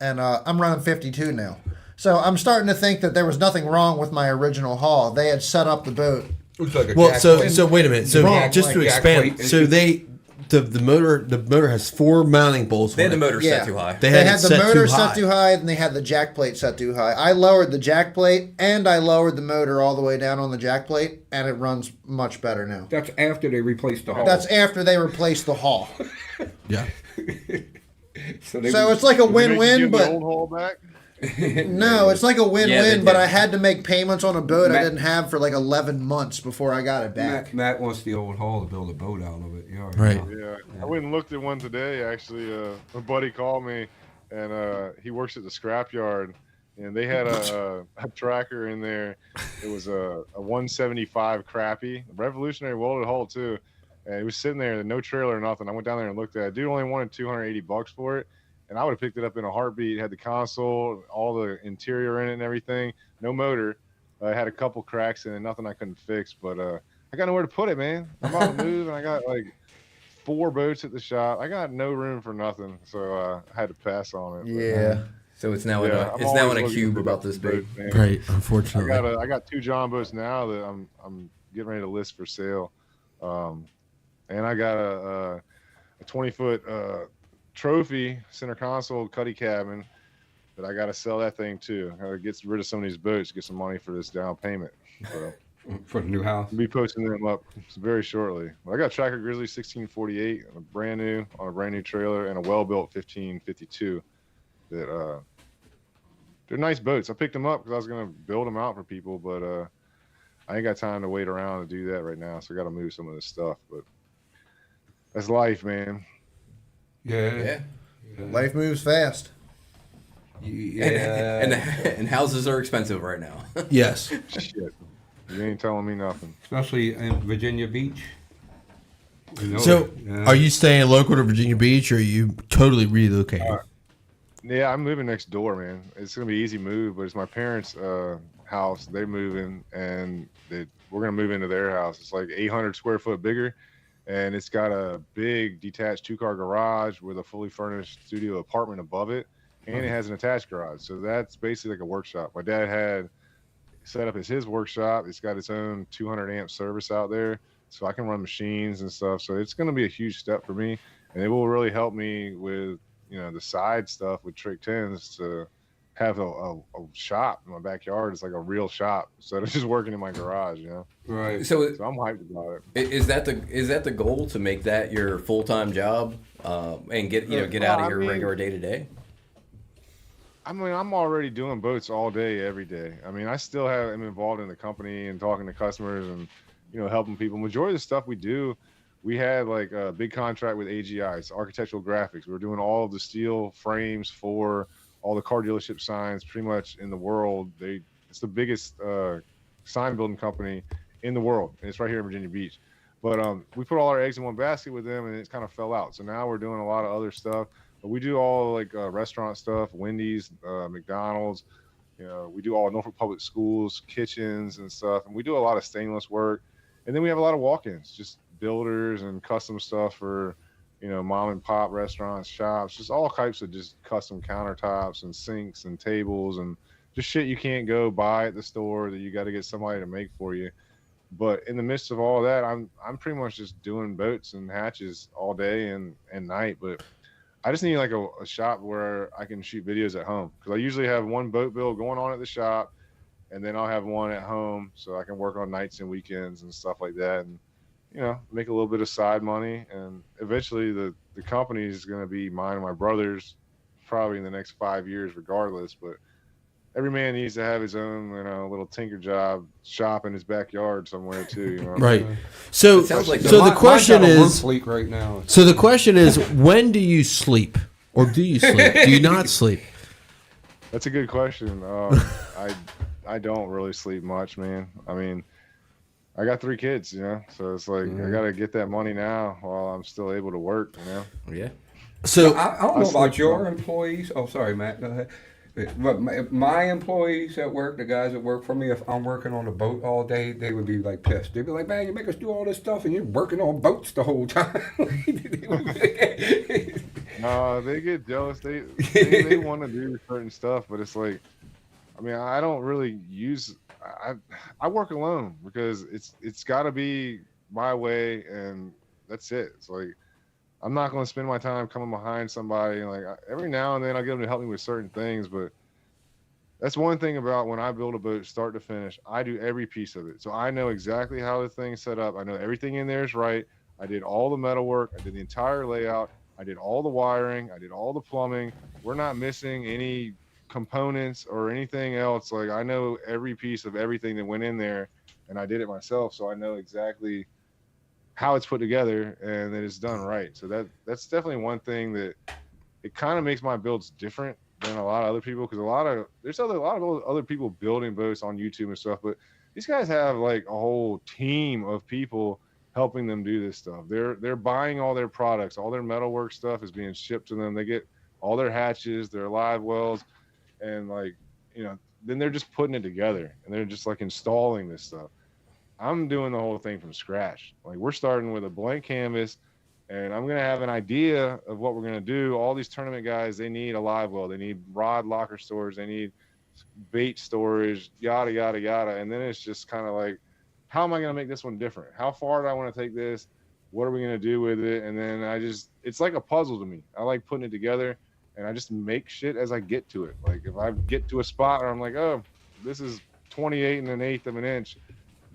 And I'm running 52 now. So I'm starting to think that there was nothing wrong with my original haul. They had set up the boat. It was like a Well, jack so plate. so wait a minute. So Wrong, just to like expand, jack so plate. the motor has 4 mounting bolts. They had on the it. motor Yeah. set too high. They They had had it the set motor too high. set too high, and they had the jack plate set too high. I lowered the jack plate, and I lowered the motor all the way down on the jack plate, and it runs much better now. That's after they replaced the hull. That's after they replaced the hull. Yeah. so So it's like a Did they make you win-win, give the but old haul back. no, it's like a Yeah, win-win, they but did. I had to make payments on a boat I Matt- didn't have for like 11 months before I got it back. Matt wants the old hull to build a boat out of it. Yeah, Right. Yeah, I went and looked at one today. Actually, a buddy called me, and he works at the scrapyard, and they had a tracker in there. It was a 175 crappie, a revolutionary welded hull too, and it was sitting there, no trailer or nothing. I went down there and looked at it. Dude only wanted $280 for it, and I would have picked it up in a heartbeat. It had the console, all the interior in it, and everything. No motor. It had a couple cracks in it, nothing I couldn't fix, but I got nowhere to put it, man. I'm about to move, and I got like 4 boats at the shop. I got no room for nothing, so I had to pass on it. But, Yeah. So it's now yeah, in I'm a it's now always in a looking cube for about this big. boats, man. Right. Unfortunately. I got 2 John boats now that I'm getting ready to list for sale, and I got a 20-foot trophy center console cuddy cabin that I got to sell that thing too. I got to get rid of some of these boats, get some money for this down payment. So for the new house. I'll be posting them up very shortly. I got Tracker Grizzly 1648, a brand new on a brand new trailer, and a well-built 1552. That they're nice boats. I picked them up because I was gonna build them out for people, but I ain't got time to wait around to do that right now. So I got to move some of this stuff. But that's life, man. Yeah. Life moves fast. Yeah. And houses are expensive right now. Yes. Shit, you ain't telling me nothing. Especially in Virginia Beach. You know So, it. Yeah. are you staying local to Virginia Beach, or are you totally relocating? Yeah, I'm moving next door, man. It's gonna be easy move, but it's my parents' house. They're moving, and we're gonna move into their house. It's like 800 square foot bigger, and it's got a big detached 2-car garage with a fully furnished studio apartment above it, and it has an attached garage. So that's basically like a workshop. My dad had set up as his workshop. It's got its own 200 amp service out there, so I can run machines and stuff. So it's gonna be a huge step for me, and it will really help me with the side stuff with Trick 10s to have a shop in my backyard. It's like a real shop instead of just working in my garage, you know. Right. So So I'm hyped about it. is that the goal to make that your full-time job and get out of I your mean- regular day to day? I mean, I'm already doing boats all day, every day. I mean, I still am involved in the company and talking to customers and, helping people. Majority of the stuff we do, we had like a big contract with AGI, it's architectural graphics. We're doing all of the steel frames for all the car dealership signs pretty much in the world. It's the biggest sign building company in the world, and it's right here in Virginia Beach. But we put all our eggs in one basket with them, and it's kind of fell out. So now we're doing a lot of other stuff. But we do all like restaurant stuff, Wendy's, McDonald's. We do all Norfolk Public Schools, kitchens and stuff. And we do a lot of stainless work. And then we have a lot of walk-ins, just builders and custom stuff for, mom and pop restaurants, shops, just all types of just custom countertops and sinks and tables and just shit you can't go buy at the store that you got to get somebody to make for you. But in the midst of all that, I'm pretty much just doing boats and hatches all day and night. But I just need like a shop where I can shoot videos at home, because I usually have one boat build going on at the shop, and then I'll have one at home so I can work on nights and weekends and stuff like that, and make a little bit of side money. And eventually the company is going to be mine and my brother's probably in the next 5 years regardless. But every man needs to have his own, little tinker job shop in his backyard somewhere too. Right. So, It sounds like so the question Mine's got a roof is, leak right now. so the question is, when do you sleep, or do you sleep? Do you not sleep? That's a good question. I don't really sleep much, man. I mean, I got 3 kids, so it's like I got to get that money now while I'm still able to work, Yeah. So I don't know about your employees. Oh, sorry, Matt. Go ahead. But my employees at work, the guys that work for me, if I'm working on a boat all day, they would be like pissed. They'd be like, "Man, you make us do all this stuff, and you're working on boats the whole time." No, they get jealous. They want to do certain stuff, but it's like, I mean, I don't really use. I work alone because it's got to be my way, and that's it. It's like I'm not going to spend my time coming behind somebody. Like every now and then, I'll get them to help me with certain things, but that's one thing about when I build a boat, start to finish. I do every piece of it, so I know exactly how the thing's set up. I know everything in there is right. I did all the metal work. I did the entire layout. I did all the wiring. I did all the plumbing. We're not missing any components or anything else. Like I know every piece of everything that went in there, and I did it myself, so I know exactly how it's put together and that it's done right. So that's definitely one thing that it kind of makes my builds different than a lot of other people, because there's a lot of other people building boats on YouTube and stuff, but these guys have like a whole team of people helping them do this stuff. They're buying all their products, all their metalwork stuff is being shipped to them. They get all their hatches, their live wells, and like then they're just putting it together and they're just like installing this stuff. I'm doing the whole thing from scratch. Like we're starting with a blank canvas, and I'm going to have an idea of what we're going to do. All these tournament guys, they need a live well, they need rod locker storage, they need bait storage, yada, yada, yada. And then it's just kind of like, how am I going to make this one different? How far do I want to take this? What are we going to do with it? And then it's like a puzzle to me. I like putting it together, and I just make shit as I get to it. Like if I get to a spot where I'm like, oh, this is 28 1/8 of an inch.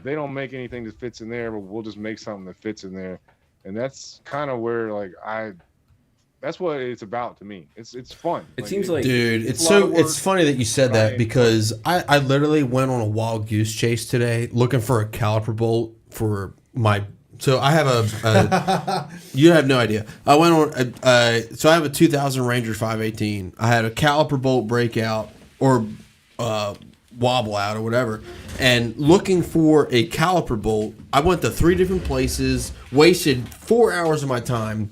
They don't make anything that fits in there, but we'll just make something that fits in there. And that's kind of where that's what it's about to me. It's fun. It seems like, dude, it's funny that you said that, because I literally went on a wild goose chase today looking for a caliper bolt for my. So I have a you have no idea. I went on so I have a 2000 Ranger 518. I had a caliper bolt breakout or wobble out or whatever, and looking for a caliper bolt. I went to 3 different places, wasted 4 hours of my time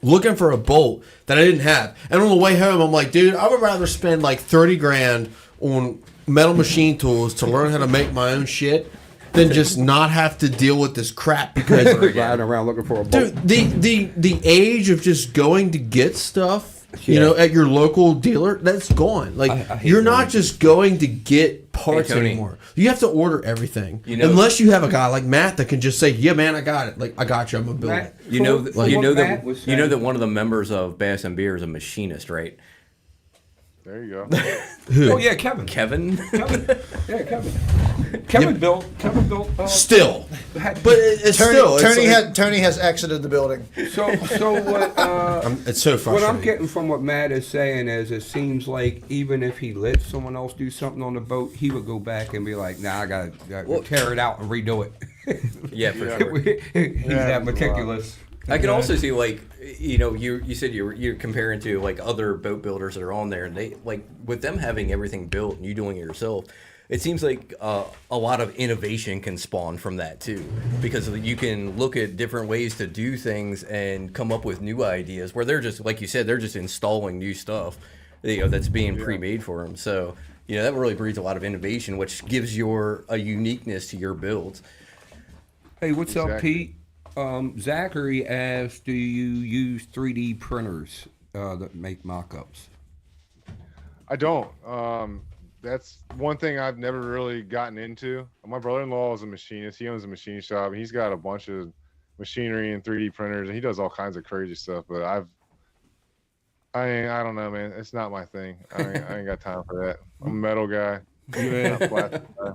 looking for a bolt that I didn't have. And on the way home, I'm like, dude, I would rather spend like 30 grand on metal machine tools to learn how to make my own shit than just not have to deal with this crap. Because Riding around looking for a boat. dude, the age of just going to get stuff, at your local dealer, that's gone. Like, I hate you're not going. just going to get parts Hey, Tony. anymore. You have to order everything. Unless you have a guy like Matt that can just say, yeah, man, I got it. Like, I got you. I'm going to build it. You know that Like- you know Matt that was you know saying- that one of the members of Bass and Beer is a machinist, right? There you go. Oh yeah, Kevin. Kevin. Yeah, Kevin. Kevin built. Still, but it's still. It's Tony has exited the building. So what? it's so What frustrating. I'm getting from what Matt is saying is, it seems like even if he let someone else do something on the boat, he would go back and be like, "Nah, I gotta tear it out and redo it." Yeah, for sure. He's that meticulous. I can also see, like, you know, you said you're comparing to like other boat builders that are on there, and they, like, with them having everything built and you doing it yourself, it seems like a lot of innovation can spawn from that too, because you can look at different ways to do things and come up with new ideas where they're just, like you said, they're just installing new stuff, you know, that's being pre-made for them. So, you know, that really breeds a lot of innovation, which gives a uniqueness to your builds. Hey, what's up, Pete? Zachary asked, do you use 3D printers that make mock-ups? I don't. That's one thing I've never really gotten into. My brother-in-law is a machinist. He owns a machine shop, and he's got a bunch of machinery and 3D printers, and he does all kinds of crazy stuff. But I don't know, man. It's not my thing. I ain't got time for that. I'm a metal guy. Yeah. Not plastic guy.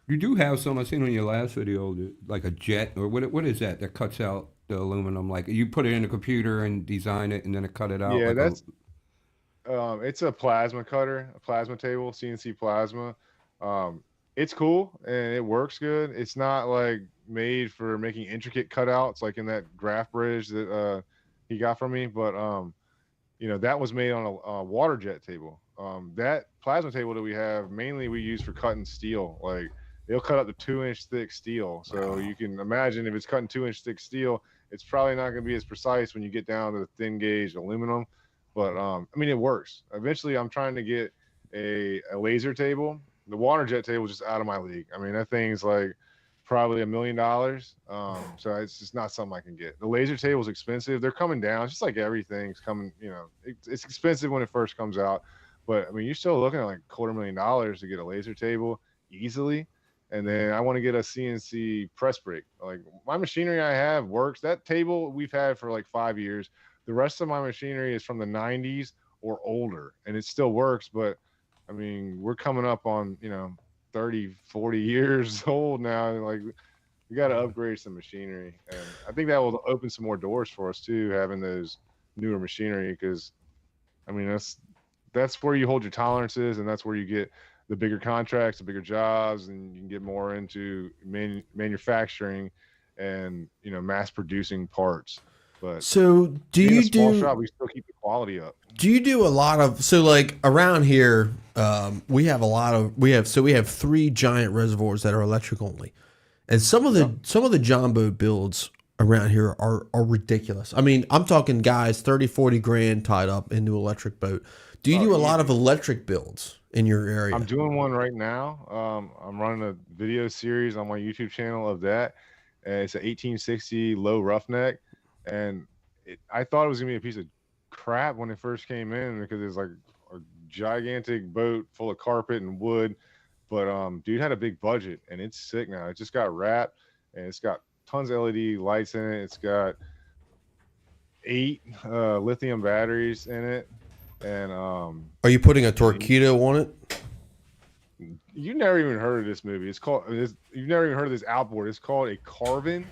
You do have some, I seen on your last video, like a jet, or what is that cuts out the aluminum? Like, you put it in a computer and design it, and then it cut it out? Yeah, like that's it's a plasma cutter, a plasma table, CNC plasma. It's cool and it works good. It's not like made for making intricate cutouts like in that graph bridge that he got from me, but you know, that was made on a water jet table. That plasma table that we have, mainly we use for cutting steel. Like, they'll cut up to 2-inch thick steel. So you can imagine if it's cutting 2-inch thick steel, it's probably not going to be as precise when you get down to the thin gauge aluminum. But I mean, it works. Eventually, I'm trying to get a laser table. The water jet table is just out of my league. I mean, that thing's like probably $1 million. So it's just not something I can get. The laser table is expensive. They're coming down. It's just like everything's coming. You know, it's expensive when it first comes out. But I mean, you're still looking at like $250,000 to get a laser table easily. And then I want to get a CNC press brake. Like, my machinery I have works. That table we've had for like 5 years. The rest of my machinery is from the 90s or older, and it still works. But I mean, we're coming up on, you know, 30, 40 years old now. Like, we got to upgrade some machinery. And I think that will open some more doors for us too, having those newer machinery. Because I mean, that's where you hold your tolerances, and that's where you get the bigger contracts, the bigger jobs, and you can get more into manufacturing and, you know, mass producing parts. But so do being you a small do? shop, we still keep the quality up. Do you do a lot of, so like around here, we have 3 giant reservoirs that are electric only, and some of the John boat builds around here are ridiculous. I mean, I'm talking guys 30, 40 grand tied up into electric boat. Do you do a lot of electric builds in your area? I'm doing one right now. I'm running a video series on my YouTube channel of that. It's an 1860 low roughneck, and I thought it was gonna be a piece of crap when it first came in because it's like a gigantic boat full of carpet and wood. But dude had a big budget, and it's sick now. It just got wrapped, and it's got tons of LED lights in it. It's got 8 lithium batteries in it. And are you putting a Torpedo on it? You never even heard of this movie. You've never even heard of this outboard. It's called a Carbon,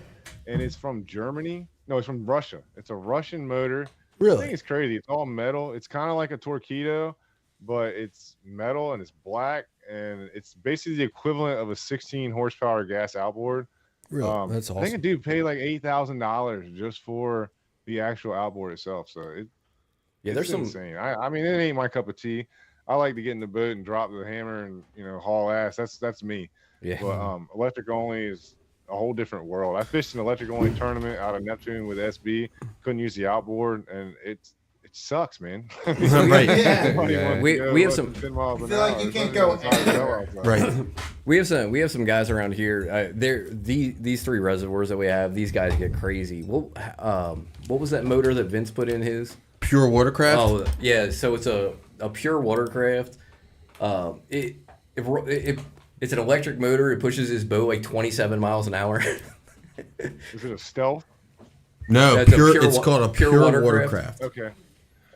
and it's from Germany. No, it's from Russia. It's a Russian motor. Really? I think it's crazy. It's all metal. It's kind of like a Torpedo, but it's metal and it's black, and it's basically the equivalent of a 16 horsepower gas outboard. Really? That's awesome. I think a dude paid like $8,000 just for the actual outboard itself. So There's some insane. I mean, it ain't my cup of tea. I like to get in the boat and drop the hammer and, you know, haul ass. That's me. Yeah. But electric only is a whole different world. I fished an electric only tournament out of Neptune with SB. Couldn't use the outboard, and it sucks, man. Right. Yeah. We have some. I feel like you can't go anywhere. Right. We have some guys around here. These 3 reservoirs that we have. These guys get crazy. What was that motor that Vince put in his? Pure watercraft. Oh yeah, so it's a pure watercraft. It's an electric motor. It pushes his boat like 27 miles an hour. Is it a Stealth? No, That's it's called a pure watercraft. Okay.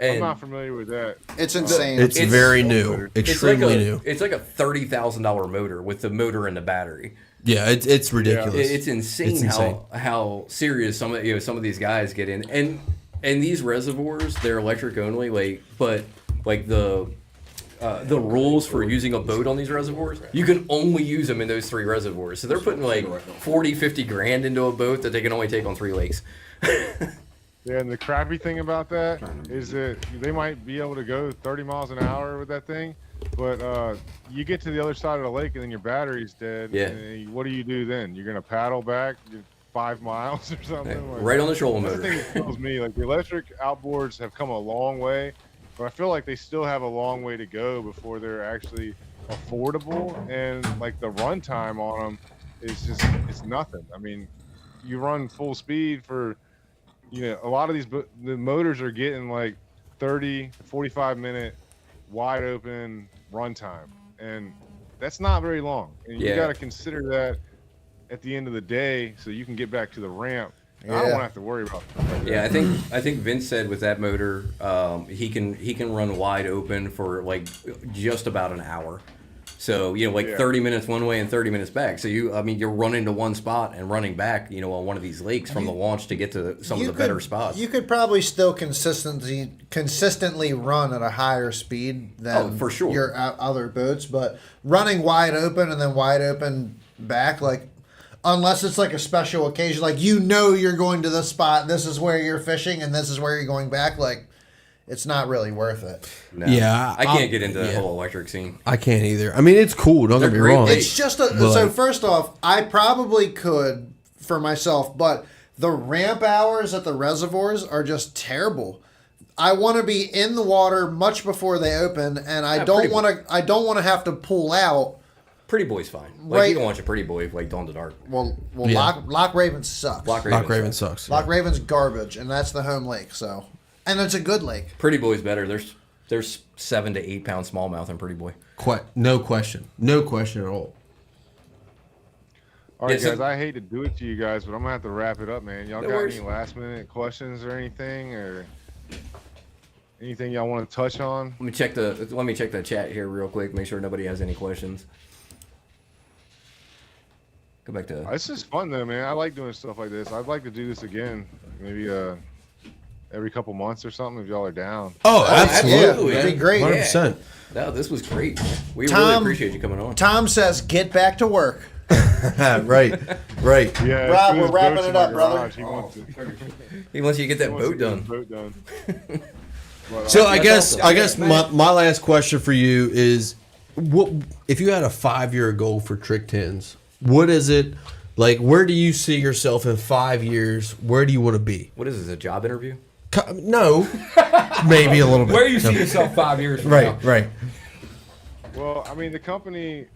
And I'm not familiar with that. It's insane. It's very new, it's extremely new. It's like a $30,000 motor with the motor and the battery. Yeah, it's ridiculous. It's insane, It's insane. how serious some of these guys get in, and these reservoirs, they're electric only, but the rules for using a boat on these reservoirs, you can only use them in those 3 reservoirs. So they're putting like 40, 50 grand into a boat that they can only take on 3 lakes. Yeah, and the crappy thing about that is that they might be able to go 30 miles an hour with that thing, but you get to the other side of the lake and then your battery's dead. Yeah. And what do you do then? You're gonna paddle back 5 miles or something? Like, Right on the trolling that's motor. the thing that kills me. Like the electric outboards have come a long way, but I feel like they still have a long way to go before they're actually affordable. And like the runtime on them is it's nothing. I mean, you run full speed for. A lot of the motors are getting like 30 to 45 minute wide open runtime, and that's not very long. And you got to consider that at the end of the day, so you can get back to the ramp. And I don't want to have to worry about that. Yeah, I think Vince said with that motor, he can run wide open for like just about an hour. So 30 minutes one way and 30 minutes back. So you're running to one spot and running back, on one of these lakes from the launch to get to some of the better spots. You could probably still consistently run at a higher speed than for sure. your other boats, but running wide open and then wide open back, like unless it's like a special occasion, like you're going to this spot, this is where you're fishing, and this is where you're going back, like. It's not really worth it. No. Yeah, I can't get into the whole electric scene. I can't either. I mean, it's cool. Don't get me great. wrong. It's just so first off, I probably could for myself, but the ramp hours at the reservoirs are just terrible. I want to be in the water much before they open, and I don't want to have to pull out. Pretty Boy's fine. Like you can watch a Pretty Boy like Dawn to Dark. Well, Yeah. Lock Raven sucks. Lock Lock Raven sucks. Lock Raven's garbage, and that's the home lake. So, and it's a good lake. Pretty Boy's better. There's 7 to 8 pound smallmouth in Pretty Boy. No question at all. All right, Yeah, so- guys, I hate to do it to you guys, but I'm gonna have to wrap it up, man. Y'all No got worries. any last minute questions or anything, or anything y'all want to touch on? Let me check the chat here real quick. Make sure nobody has any questions. Go back to. It's just fun though, man. I like doing stuff like this. I'd like to do this again, maybe every couple months or something if y'all are down. Oh, absolutely. Yeah, it'd be great. 100%. No, this was great, man. We really Tom- appreciate you coming on. Tom says, "Get back to work." right. Yeah, Rob, as soon we're as wrapping Boat's it in my up, brother. garage, He wants it. He wants you to get that He wants boat to get done. his boat done. But, So That's I guess awesome. my last question for you is, what if you had a 5-year goal for Trick Tins? What is it? Like, where do you see yourself in 5 years? Where do you want to be? What is this, a job interview? No, maybe a little bit. Where do you see yourself 5 years from now? Right. Well, I mean, the company,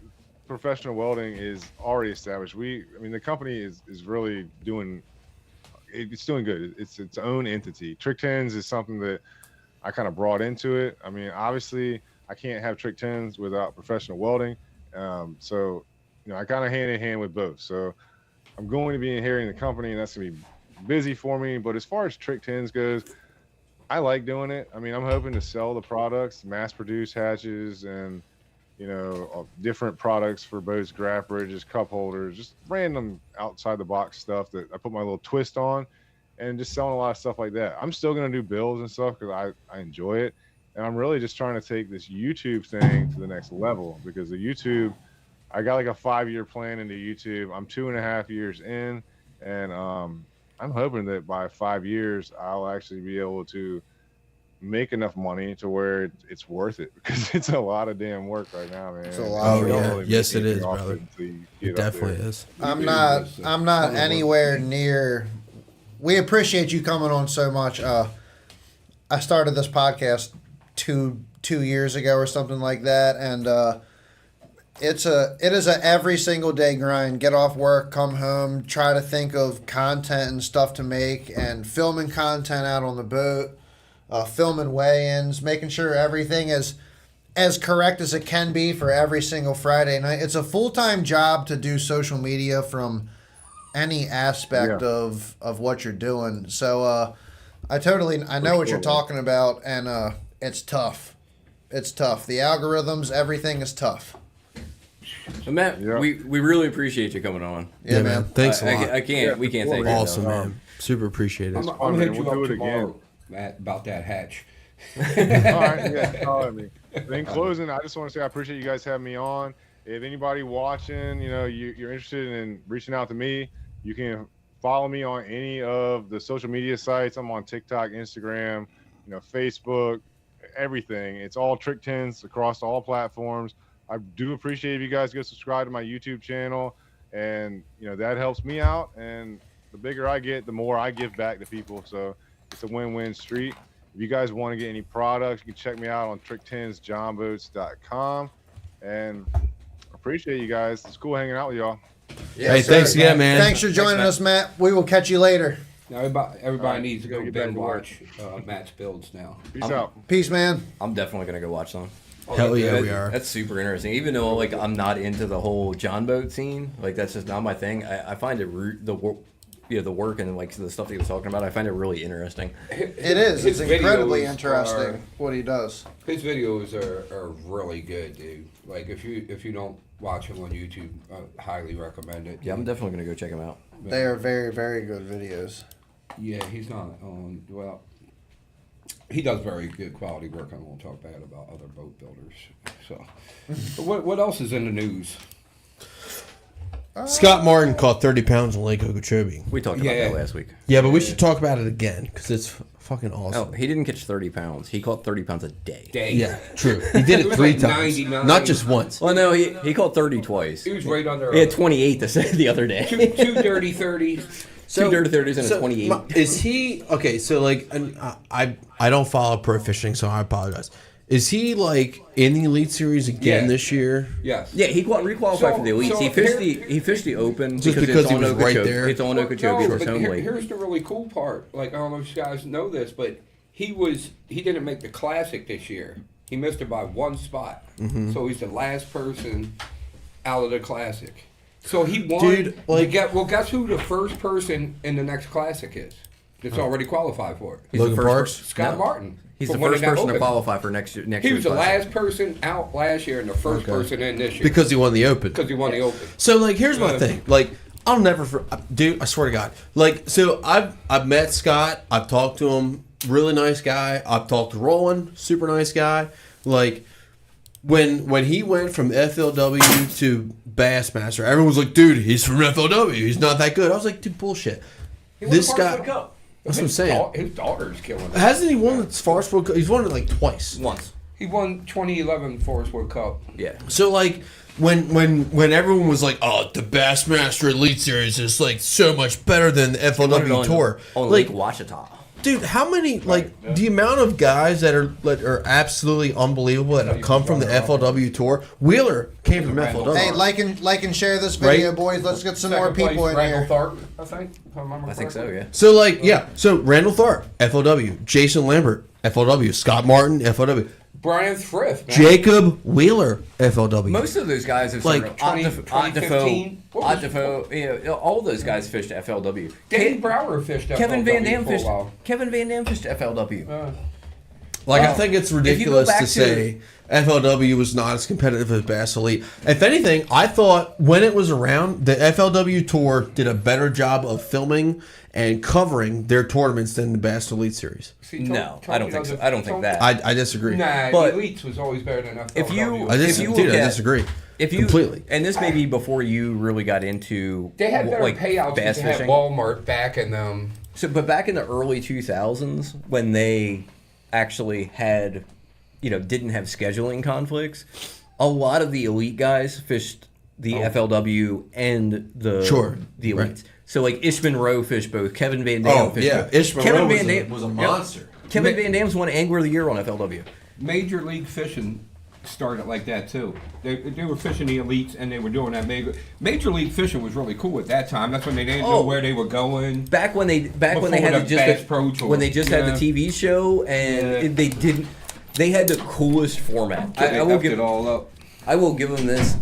Professional Welding, is already established. The company is really doing, it's doing good. It's its own entity. Trick Tins is something that I kind of brought into it. I mean, obviously, I can't have Trick Tins without Professional Welding. So, I kind of hand in hand with both. So I'm going to be inheriting the company, and that's going to be busy for me. But as far as Trick Tins goes, I like doing it. I mean, I'm hoping to sell the products, mass produce hatches, and different products for boats, graph bridges, cup holders, just random outside the box stuff that I put my little twist on, and just selling a lot of stuff like that. I'm still going to do bills and stuff because I enjoy it. And I'm really just trying to take this YouTube thing to the next level, because the YouTube, I got like a 5-year plan into YouTube. I'm 2.5 years in, and I'm hoping that by 5 years, I'll actually be able to make enough money to where it's worth it, because it's a lot of damn work right now, man. It's a lot. Oh, You don't yeah. really Yes, make it is, anything off brother. until you get It up definitely there. is. I'm not anywhere near. We appreciate you coming on so much. I started this podcast two years ago or something like that, and it is a every single day grind. Get off work, come home, try to think of content and stuff to make, and filming content out on the boat, filming weigh-ins, making sure everything is as correct as it can be for every single Friday night. It's a full-time job to do social media from any aspect of what you're doing. So I know what you're talking about, and it's tough. It's tough. The algorithms, everything is tough. So Matt, we really appreciate you coming on. Yeah, man. Thanks a lot. We can't thank you Awesome, enough. man. Super appreciate it. I'm fun, gonna man. hit you We'll do up it tomorrow, Matt, about that hatch. All right, yeah, call at me. But in closing, I just want to say I appreciate you guys having me on. If anybody watching, you're interested in reaching out to me, you can follow me on any of the social media sites. I'm on TikTok, Instagram, Facebook, everything. It's all Trick Tins across all platforms. I do appreciate if you guys go subscribe to my YouTube channel, and that helps me out. And the bigger I get, the more I give back to people. So it's a win-win street. If you guys want to get any products, you can check me out on tricktinsjohnboats.com. And appreciate you guys. It's cool hanging out with y'all. Hey, thanks again, man. Thanks for joining us, Matt. We will catch you later. Now everybody needs to gotta go get back binge to work. watch Matt's builds now. Peace out. Peace, man. I'm definitely gonna go watch some. Hell yeah, we are. That's super interesting. Even though I'm not into the whole John boat scene, that's just not my thing. I find it the work and the stuff that he was talking about. I find it really interesting. It is. His It's incredibly videos interesting what he does. His videos are really good, dude. Like if you don't watch him on YouTube, I highly recommend it. Yeah, I'm definitely gonna go check him out. They are very, very good videos. Yeah, he's not on. Well, he does very good quality work. I won't talk bad about other boat builders. So, but what else is in the news? Scott Martin caught 30 pounds on Lake Okeechobee. We talked about that last week. Yeah, but we should talk about it again because it's fucking awesome. Oh, he didn't catch 30 pounds. He caught 30 pounds a day. Yeah, true. He did it was 3 like times, 99. not just once. Well, no, he caught 30 twice. He was right under. He had 28 the other day. two dirty 30s. Two dirty 30s and a 28. Is he okay? So and I don't follow pro fishing, so I apologize. Is he in the Elite Series again Yeah. this year? Yes. Yeah, he requalified for the elites. So he fished the Open Just because because it's he on was right Okeechobee. there? It's on Okeechobee for his but home lake. here's the really cool part. I don't know if you guys know this, but he didn't make the Classic this year. He missed it by 1 spot. Mm-hmm. So he's the last person out of the Classic. So he won. Dude, guess who the first person in the next Classic is? That's already qualified for it. He's Logan the first Parks? Scott no. Martin. He's from the first winning that person to Open. qualify for next He year's was the Classic. last person out last year and the first person in this year. Because he won the Open. Because he won the Open. So here's my thing. I'll never, dude. I swear to God. So I've met Scott. I've talked to him. Really nice guy. I've talked to Roland. Super nice guy. When he went from FLW to Bassmaster, everyone was like, dude, he's from FLW. He's not that good. I was like, dude, bullshit. This guy. That's what I'm saying. His daughter's killing it. Hasn't he won the Forest World Cup? He's won it twice. Once. He won 2011 Forest World Cup. Yeah. So when everyone was like, oh, the Bassmaster Elite Series is so much better than the FLW Tour. On Lake Ouachita. Dude, how many the amount of guys that are absolutely unbelievable that have come from the FLW Tour? Wheeler came from FLW. Hey, like and share this video, Right? boys. Let's get some Second more people place, in Randall here. Tharp, I think. If I remember I think so, correctly. yeah. So so Randall Tharp, FLW, Jason Lambert, FLW, Scott Martin, FLW, Brian Thrift, man. Jacob Wheeler, FLW. Most of those guys have 2015. all those guys fished FLW. Danny Brower fished FLW Kevin Van Dam for a fished. while. Kevin Van Dam fished FLW. I think it's ridiculous back to to- say FLW was not as competitive as Bass Elite. If anything, I thought when it was around, the FLW Tour did a better job of filming and covering their tournaments than the Bass Elite Series. See, No, Tony I don't think does so. it- I don't think Tony- that. I disagree. Nah, But Elites was always better than FLW. if you- I I disagree. Completely. And this may be before you really got into They had better payouts bass because they had fishing. Walmart backing them. So, but back in the early 2000s, when they actually had, didn't have scheduling conflicts, a lot of the elite guys fished the FLW and the elites. Right. So Ishman Rowe fished both. Kevin Van Dam fished both. Ishmael Kevin Rowe Van Dam was a monster. Kevin Van Dam's won Angler of the Year on FLW. Major League Fishing started like that too. They were fishing the elites and they were doing that. Major League Fishing was really cool at that time. That's when they didn't know where they were going. Back when they Before had the Bass Pro Tour. when they just had Yeah. the TV show and they had the coolest format. They I will effed give it all up. I will give them this.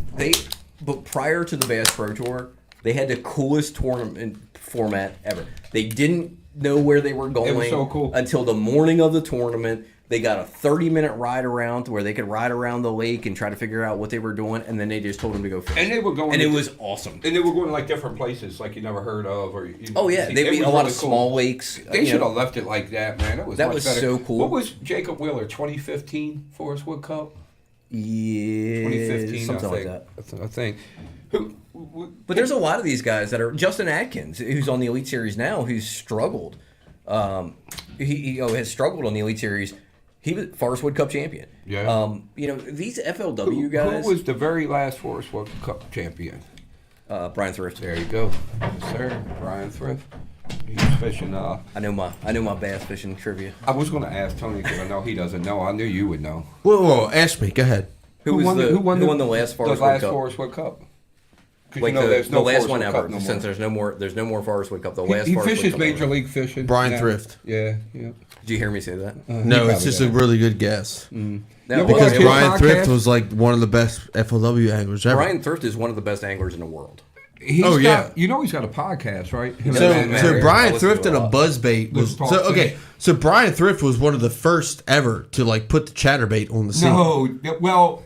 But prior to the Bass Pro Tour, they had the coolest tournament format ever. They didn't know where they were going. It was so cool. Until the morning of the tournament. They got a 30-minute ride around where they could ride around the lake and try to figure out what they were doing, and then they just told them to go fish. And they were going, and it was awesome. And they were going to like different places, like you never heard of, or oh yeah, they be a lot of small lakes. They should have left it like that, man. That was much better. So cool. What was Jacob Wheeler 2015 Forest Wood Cup? Yeah, 2015, something like that. I think. But there's a lot of these guys that are Justin Atkins, who's on the Elite Series now, who's struggled. He has struggled on the Elite Series. He was Forest Wood Cup champion. Yeah. These FLW guys. Who was the very last Forest Wood Cup champion? Brian Thrift. There you go, yes, sir. Brian Thrift. He's fishing. I know my bass fishing trivia. I was going to ask Tony because I know he doesn't know. I knew you would know. Whoa, ask me. Go ahead. Who won the last Forest Wood Cup? Forest Wood Cup? Like there's the last one ever. No since there's no more Forest Wood Cup. The last he Forest fishes Wood Cup Major League Fishing. Brian Thrift. Yeah. Did you hear me say that? No, it's just a really good guess. No, Because his Brian podcast- Thrift was like one of the best FLW anglers ever. Brian Thrift is one of the best anglers in the world. He's Oh, yeah. You know he's got a podcast, right? Him So, and so Matt. Brian I listen Thrift to and a a lot. buzzbait was Let's talk fish. So Brian Thrift was one of the first ever to like put the chatterbait on the scene. No, well,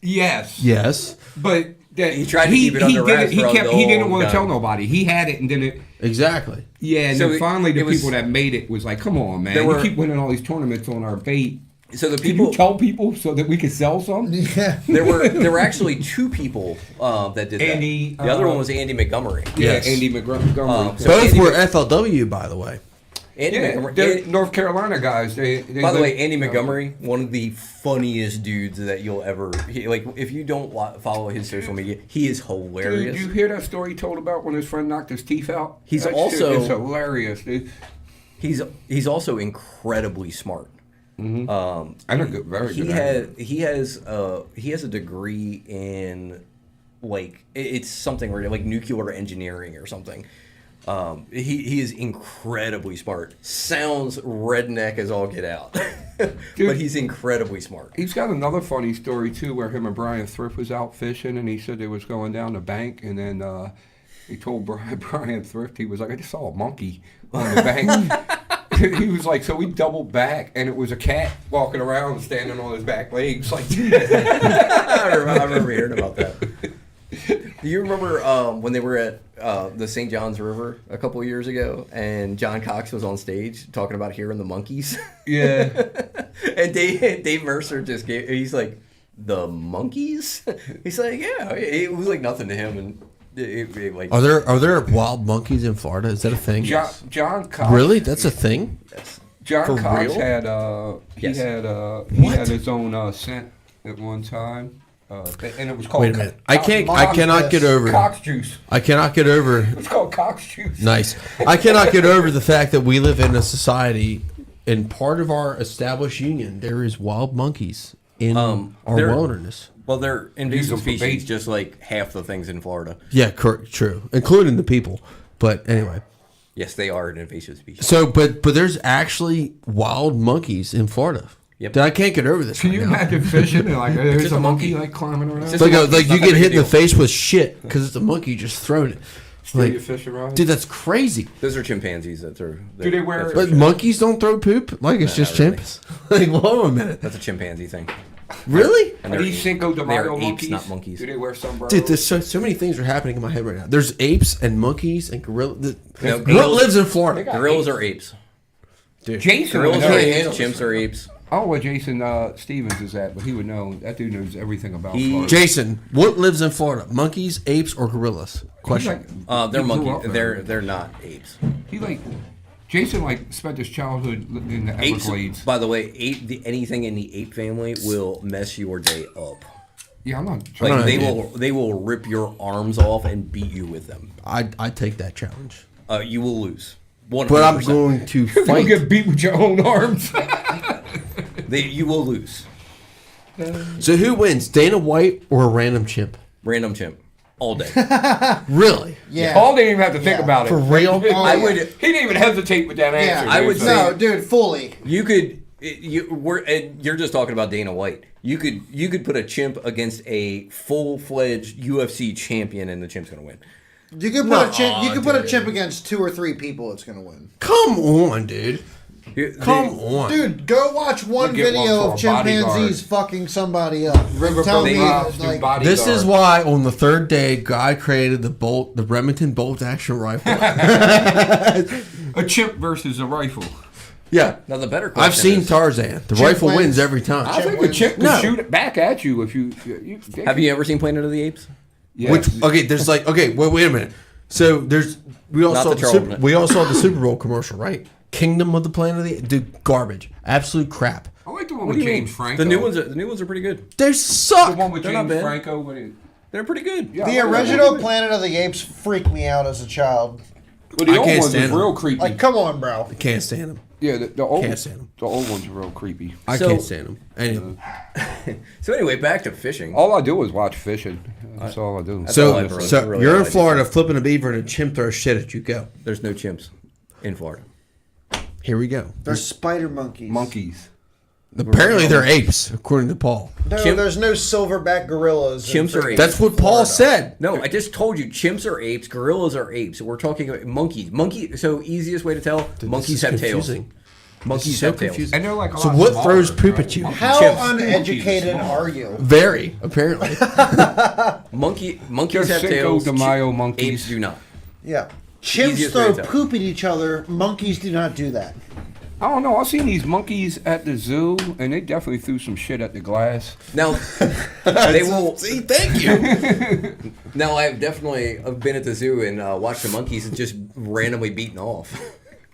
yes. Yes, But that, He tried to keep it under wraps for a He didn't want to long tell time. nobody. He had it, and then it. exactly. Yeah, and So then finally the it was- people that made it was like, "Come on, man! There You were- keep winning all these tournaments on our bait. So the Can people you tell people so that we could sell some?" Yeah. there were actually two people that did Andy, that. The other one was Andy Montgomery. Yes. Yeah, Andy Montgomery. So Both Andy were Mc- FLW, by the way. Andy Yeah, Montgomery. they're North Carolina guys. They By the live- way, Andy Montgomery, one of the funniest dudes that you'll ever if you don't follow his social media, he is Dude, hilarious. you hear that story he told about when his friend knocked his teeth out? He's That also- shit is hilarious, dude. He's also incredibly smart. And a good, very good. angler. He has a degree in it's something like nuclear engineering or something. He is incredibly smart. Sounds redneck as all get out, Dude. but he's incredibly smart. He's got another funny story too, where him and Brian Thrift was out fishing, and he said they was going down the bank, and then he told Brian Thrift, he was like, "I just saw a monkey on the bank." He was like, so we doubled back, and it was a cat walking around, standing on his back legs, like. I remember hearing about that. Do you remember when they were at the St. John's River a couple of years ago, and John Cox was on stage talking about hearing the monkeys? Yeah. And Dave Mercer he's like, the monkeys? He's like, yeah, it was like nothing to him, and like. Are there wild monkeys in Florida? Is that a thing? John Cox. Really? That's a thing? Yes. John For Cox real? had Yes. he had his own scent at one time, and it was called. Wait a minute. I cannot get over. Cox juice. I cannot get over. It's called Cox juice. Nice. I cannot get over the fact that we live in a society, in part of our established union, there is wild monkeys in our they're- wilderness. Well, they're Use invasive them for species, bait. just like half the things in Florida. Yeah, true, including the people. But anyway, Yes, they are an invasive species. so but there's actually wild monkeys in Florida. Yep. That I can't get over this. Can right you now. imagine fishing and like there's just a a monkey monkey. like climbing around? It's It's like It's like not you that get big hit in a the deal. face with shit because it's a monkey just throwing it. Do Like, you fishing rod? dude, that's crazy. Those are chimpanzees that throw. Do they wear- But monkeys don't throw poop. Like it's Nah, just not really. chimps. Like, hold on a minute. That's a chimpanzee thing. Really? And Are they're these Cinco de they're Mayo apes, monkeys? not monkeys. Do they wear sombreros? Dude, there's so many things are happening in my head right now. There's apes and monkeys and gorillas. No, What gorillas- lives in Florida? Gorillas are apes. Jason Gorillas would are know. apes. Chimps are apes. Oh, where Jason Stevens is at, but he would know. That dude knows everything about He- Florida. Jason, what lives in Florida? Monkeys, apes, or gorillas? He's Question. They're he grew monkeys. up there. They're not apes. He Jason spent his childhood in the Apes. Everglades. By the way, anything in the ape family will mess your day up. Yeah, I'm not. Like Alright, they will rip your arms off and beat you with them. I take that challenge. You will lose. 100%. But I'm going to You'll fight. get beat with your own arms. You will lose. So who wins, Dana White or a random chimp? Random chimp all day. Really? Yeah. Paul didn't even have to think Yeah. about it. For real? I yeah. would. He didn't even hesitate with that Yeah. answer. I dude. would So- say- No, dude, fully. You could. You're just talking about Dana White. You could put a chimp against a full-fledged UFC champion, and the chimp's gonna win. You can put a chimp. You can put a chimp against 2 or 3 people. It's gonna win. Come on, dude. Come on, Dude. Go watch one We'll get one video for of a chimpanzees bodyguard. fucking somebody up. Tell me, like, This is why on the 3rd day, God created the Remington bolt action rifle. a chimp versus a rifle. Yeah, Now the better question I've seen is, Tarzan. The Chimp rifle wins. wins every time. I think a wins. chimp can No. shoot it back at you if you have you ever seen Planet of the Apes? Yeah. Which there's like wait a minute. So we all Not saw the Charlton. the Super Bowl commercial, right? Kingdom of the Planet of the Dude, garbage, absolute crap. I like the one What with do you James mean? Franco. The new ones are pretty good. They The suck. one with They're not James bad. Franco. When it, They're pretty good. yeah, the I like that original one. Planet of the Apes freaked me out as a child. Well, the I old can't ones stand is them. real creepy. Like, come on, bro. Can't stand them. yeah, the old Can't stand 'em. The old ones are real creepy. I So- can't stand them. Anyway, So anyway, back to fishing. All I do is watch fishing. That's all I do. all I so really you're all in I do. Florida, flipping a beaver, and a chimp throws shit at you. Go. There's no chimps in Florida. Here we go. They're spider monkeys. Monkeys. Apparently they're apes, according to Paul. No, Chimp- there's no silverback gorillas. in Chimps are freaking apes. That's what Paul Florida. said. No, I just told you, chimps are apes, gorillas are apes. We're talking about monkeys. So easiest way to tell, monkeys have tails. Monkeys have tails. And they're like a So lot what smaller, throws poop right? at you? How Chimps. uneducated Monkeys. are you? Very, apparently. Monkeys Just have Cinco tails. de Mayo monkeys. Apes do not. Yeah. Chimps Easiest way throw to tell. poop at each other. Monkeys do not do that. I don't know. I've seen these monkeys at the zoo, and they definitely threw some shit at the glass. Now, they will. See, thank you. Now, I've definitely been at the zoo and watched the monkeys just randomly beaten off.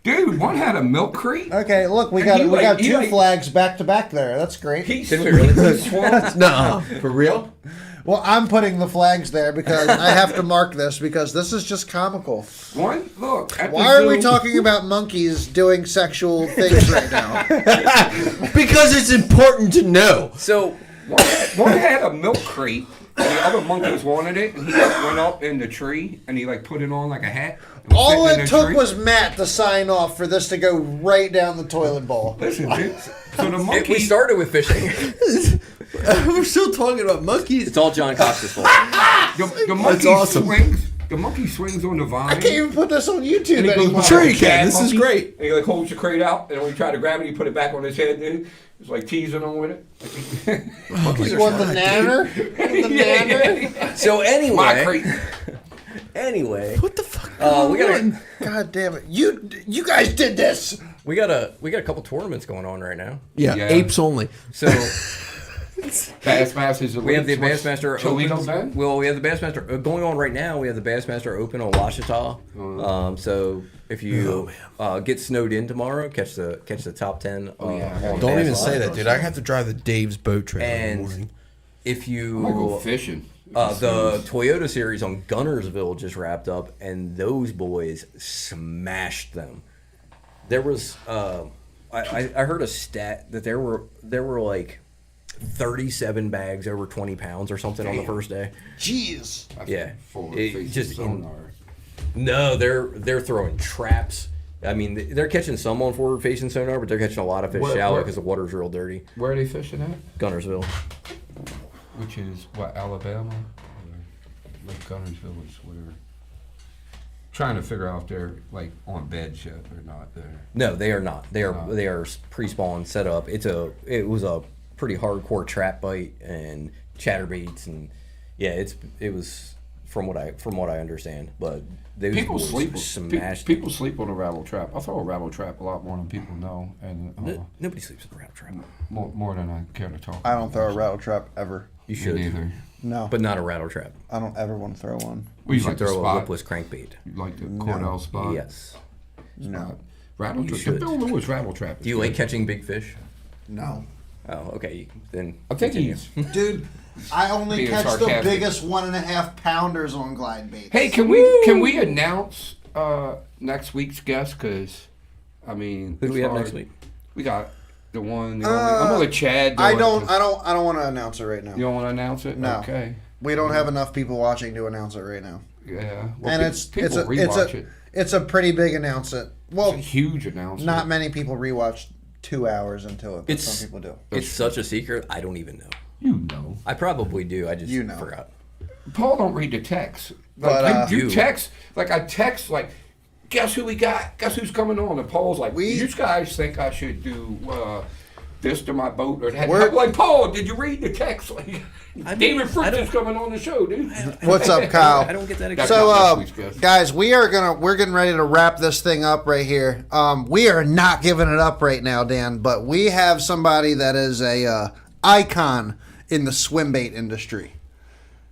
Dude, one had a milk crate. Okay, look, we And got he we got he 2 flags back to back there. That's great. Did we really? Nuh-uh. For real? Well, I'm putting the flags there because I have to mark this because this is just comical. One, look. At Why the are we zoo- talking about monkeys doing sexual things right now? Because it's important to know. So, One had a milk crate, and the other monkeys wanted it, and he like went up in the tree, and he like put it on like a hat. and was All sitting in it the took tree. was Matt to sign off for this to go right down the toilet bowl. Listen, dude. So the monkey. we started with fishing. We're still talking about monkeys. It's all John Cox's fault. The monkey awesome. swings. The monkey swings on the vine. I can't even put this on YouTube And he goes anymore. by Sure like you a can. cat This is monkey, great. And he like holds the crate out, and when he tried to grab it, he put it back on his head. Dude. It's like teasing him with it. You want the nanner? The nanner? So My anyway, crate. What the fuck? we got God damn it! You guys did this. a couple tournaments going on right now. Yeah, Yeah. apes only. So Bassmasters. we have the Bassmaster Toledo Open. Bend? Well, we have the Bassmaster going on right now. We have the Bassmaster Open on Washita. So if you get snowed in tomorrow, catch the top 10. yeah. on Don't Bass even Live. say that, dude. I have to drive the Dave's boat trailer in the And morning. if you I go fishing. the Toyota series on Gunnersville just wrapped up, and those boys smashed them. There was I heard a stat that there were like 37 bags over 20 pounds or something on the first day. Jeez. Yeah, Forward it facing just sonar. no, they're throwing traps. I mean, they're catching some on forward facing sonar, but they're catching a lot of fish Where- shallow where- because the water's real dirty. Where are they fishing at? Gunnersville. Which is what, Alabama? Like Gunnersville is where. Trying to figure out if they're like on beds yet or not. There. No, they are not. They are Oh. they are pre-spawn set up. It was a pretty hardcore trap bite and chatterbaits, and yeah, it was from what I understand. But those People boys sleep. smashed. People sleep on a rattle trap. I throw a rattle trap a lot more than people know, and Nobody sleeps in a rattle trap. more than I care to talk. I don't throw a rattle trap ever. You Me should, neither. No, but not a rattle trap. I don't ever want to throw one. Well, You you should like the throw a spot. lipless crankbait. You like the Cordell spot. Yes. No, Rattle You trap. should. The Bill Lewis rattle trap. Do you like catching big fish? no, Oh, okay. Then I think continue. he's. dude. I only Being catch sarcastic. the biggest 1.5 pounders on glide baits. Hey, can we announce next week's guest? Because, I mean, Who do we as have far next as- week? We got the one. The only, I'm gonna let Chad. Do I it, don't 'cause- I don't want to announce it right now. You don't want to announce it? No. Okay. We don't have enough people watching to announce it right now. Yeah. Well, And pe- it's people a rewatch it. it's a pretty big announcement. It's Well, a huge announcement. not many people rewatch 2 hours into it, but It's- some people do. It's such a secret. I don't even know. You know. I probably do. I just You know. forgot. Paul don't read the text. But, Like, you you- text, like I text, like, guess who we got? Guess who's coming on? And Paul's like, you guys think I should do this to my boat or that? I'm like, Paul, did you read the text? Like, David Fritz is coming on the show, dude. What's up, Kyle? I don't get that That's excited. not next week's guest. Guys, we're getting ready to wrap this thing up right here. We are not giving it up right now, Dan, but we have somebody that is a icon in the swim bait industry.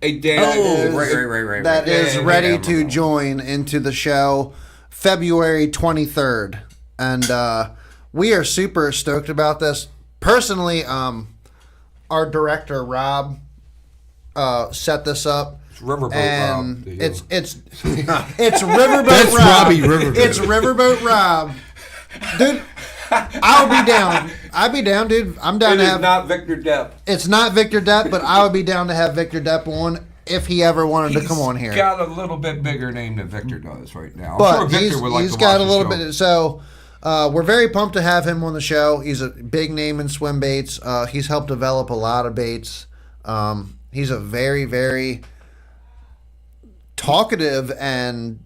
Hey, Dan. Oh, right. That is Yeah, ready yeah, to yeah. join into the show February 23rd. And we are super stoked about this. Personally, our director, Rob, set this up. It's Riverboat And Rob. it's Riverboat That's Rob. Robbie Riverboat. It's Riverboat Rob. Dude, I'll be down. I'd be down, dude. I'm down It to is have. not Victor Depp. It's not Victor Depp, but I would be down to have Victor Depp on if he ever wanted to come on here. He's got a little bit bigger name than Victor does right now. I'm But sure Victor would like he's to got a watch little the show. bit. So we're very pumped to have him on the show. He's a big name in swim baits. He's helped develop a lot of baits. He's a very, very talkative and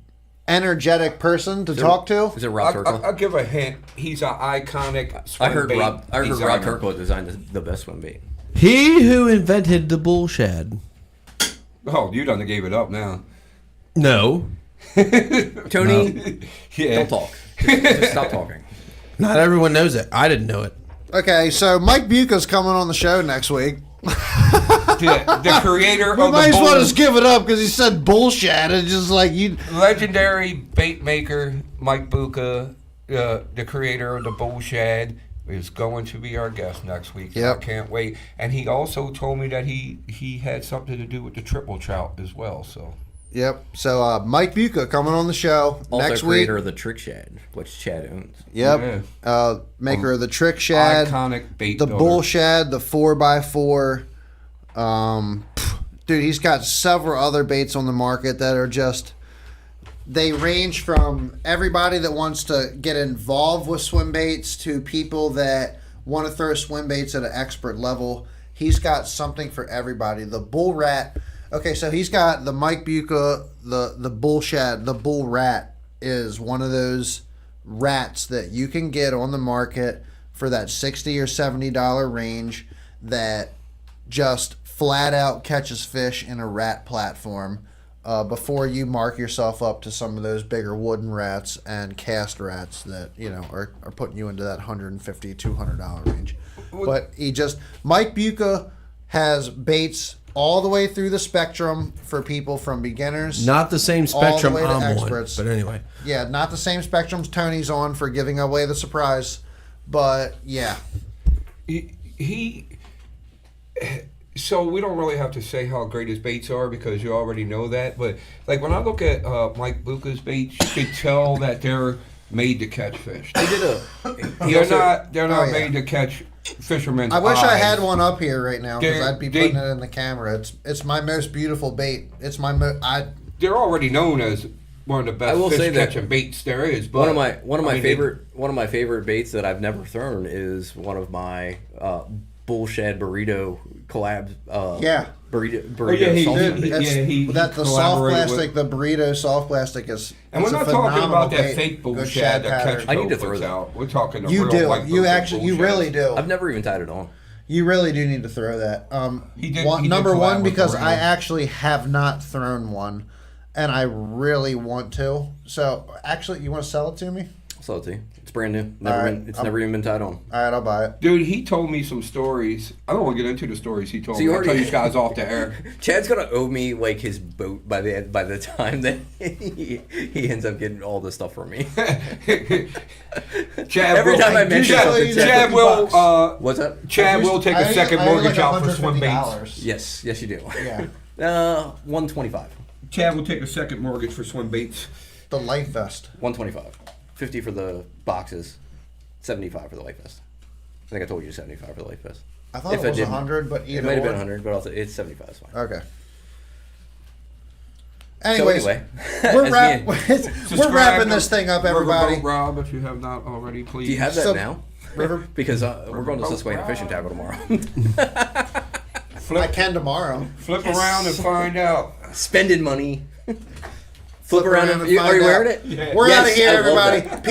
energetic person to talk to. Is it Rob Turkle? I'll give a hint. He's an iconic swim I heard bait Rob designer. Turkle designed the best swim bait. He who invented the bull shad. Oh, you done gave it up now. No, Tony, Yeah. don't talk. Just stop talking. not everyone knows it. I didn't know it. Okay, so Mike Buca's coming on the show next week. The creator We of might the as well bull, just give it up because he said bullshit. It's just like you. legendary bait maker Mike Buca, the creator of the bull shad, is going to be our guest next week. Yep. I can't wait. And he also told me that he had something to do with the triple trout as well. So Yep. So Mike Buca coming on the show Also next week. creator of the Trick Shad, which Chad owns. Yep. Maker of the trick shad, iconic bait the builder. bull shad, the 4x4. Dude, he's got several other baits on the market that are just. They range from everybody that wants to get involved with swim baits to people that want to throw swim baits at an expert level. He's got something for everybody. The bull rat. Okay, so he's got the Mike Buca, the bull shad. The bull rat is one of those rats that you can get on the market for that $60 or $70 range that just flat out catches fish in a rat platform. Before you mark yourself up to some of those bigger wooden rats and cast rats that are putting you into that $150, $200 range. But Mike Buca has baits all the way through the spectrum for people from beginners. Not the same all the spectrum way to I'm on. experts. But anyway, Yeah, not the same spectrums Tony's on for giving away the surprise. But yeah, So we don't really have to say how great his baits are because you already know that. But like when I look at Mike Buca's baits, you could tell that they're made to catch fish. He did a. They're not Oh, yeah. made to catch fishermen's I wish I eyes. had one up here right now because They're- I'd be they- putting it in the camera. It's my most beautiful bait. It's my They're already known as one of the best I will say fish that catching baits there is. But one of my I mean, favorite baits that I've never thrown is one of my bull shad burrito collabs. Yeah. burrito yeah, he salsa. did. That's, he the soft collaborated plastic, the burrito soft plastic is. And we're it's a not talking phenomenal about that bait. fake Good bullshit shad that pattern. catch I need to puts throw that. out. We're talking the You real do. white You bullshit actually. You really do. I've never even tied it on. You really do need to throw that. He did Number collab one, with because Burrito. I actually have not thrown one, and I really want to. So, actually, you want to sell it to me? So it's brand new. All right, Never even been tied on. All right, I'll buy it. Dude, he told me some stories. I don't want to get into the stories he told So me. you I'll tell already- you guys off the air. Chad's gonna owe me like his boat by the time that he ends up getting all this stuff from me. Chad Every will, time I mention something, Chad will. What's up? Chad will take a second mortgage out for swim baits. $150. Yes, you do. Yeah. $125. Chad will take a second mortgage for swim baits. The life vest. $125. $50 for the boxes. $75 for the life vest. I think I told you $75 for the life vest. I thought If it was didn't- 100, but It either might have been or. 100, but also it's 75. It's fine. Okay. So Anyways, anyway, we're, as me we're Subscribe wrapping to this thing up, everybody. Riverboat Rob, if you have not already, please. do you have that So- now? River. Because we're going to Susquehanna Fishing Tackle tomorrow. I can tomorrow. Flip around and find out. Spending money. Flip around and find are you out. wearing it? Yeah. We're Yes, out of here, I love everybody. that.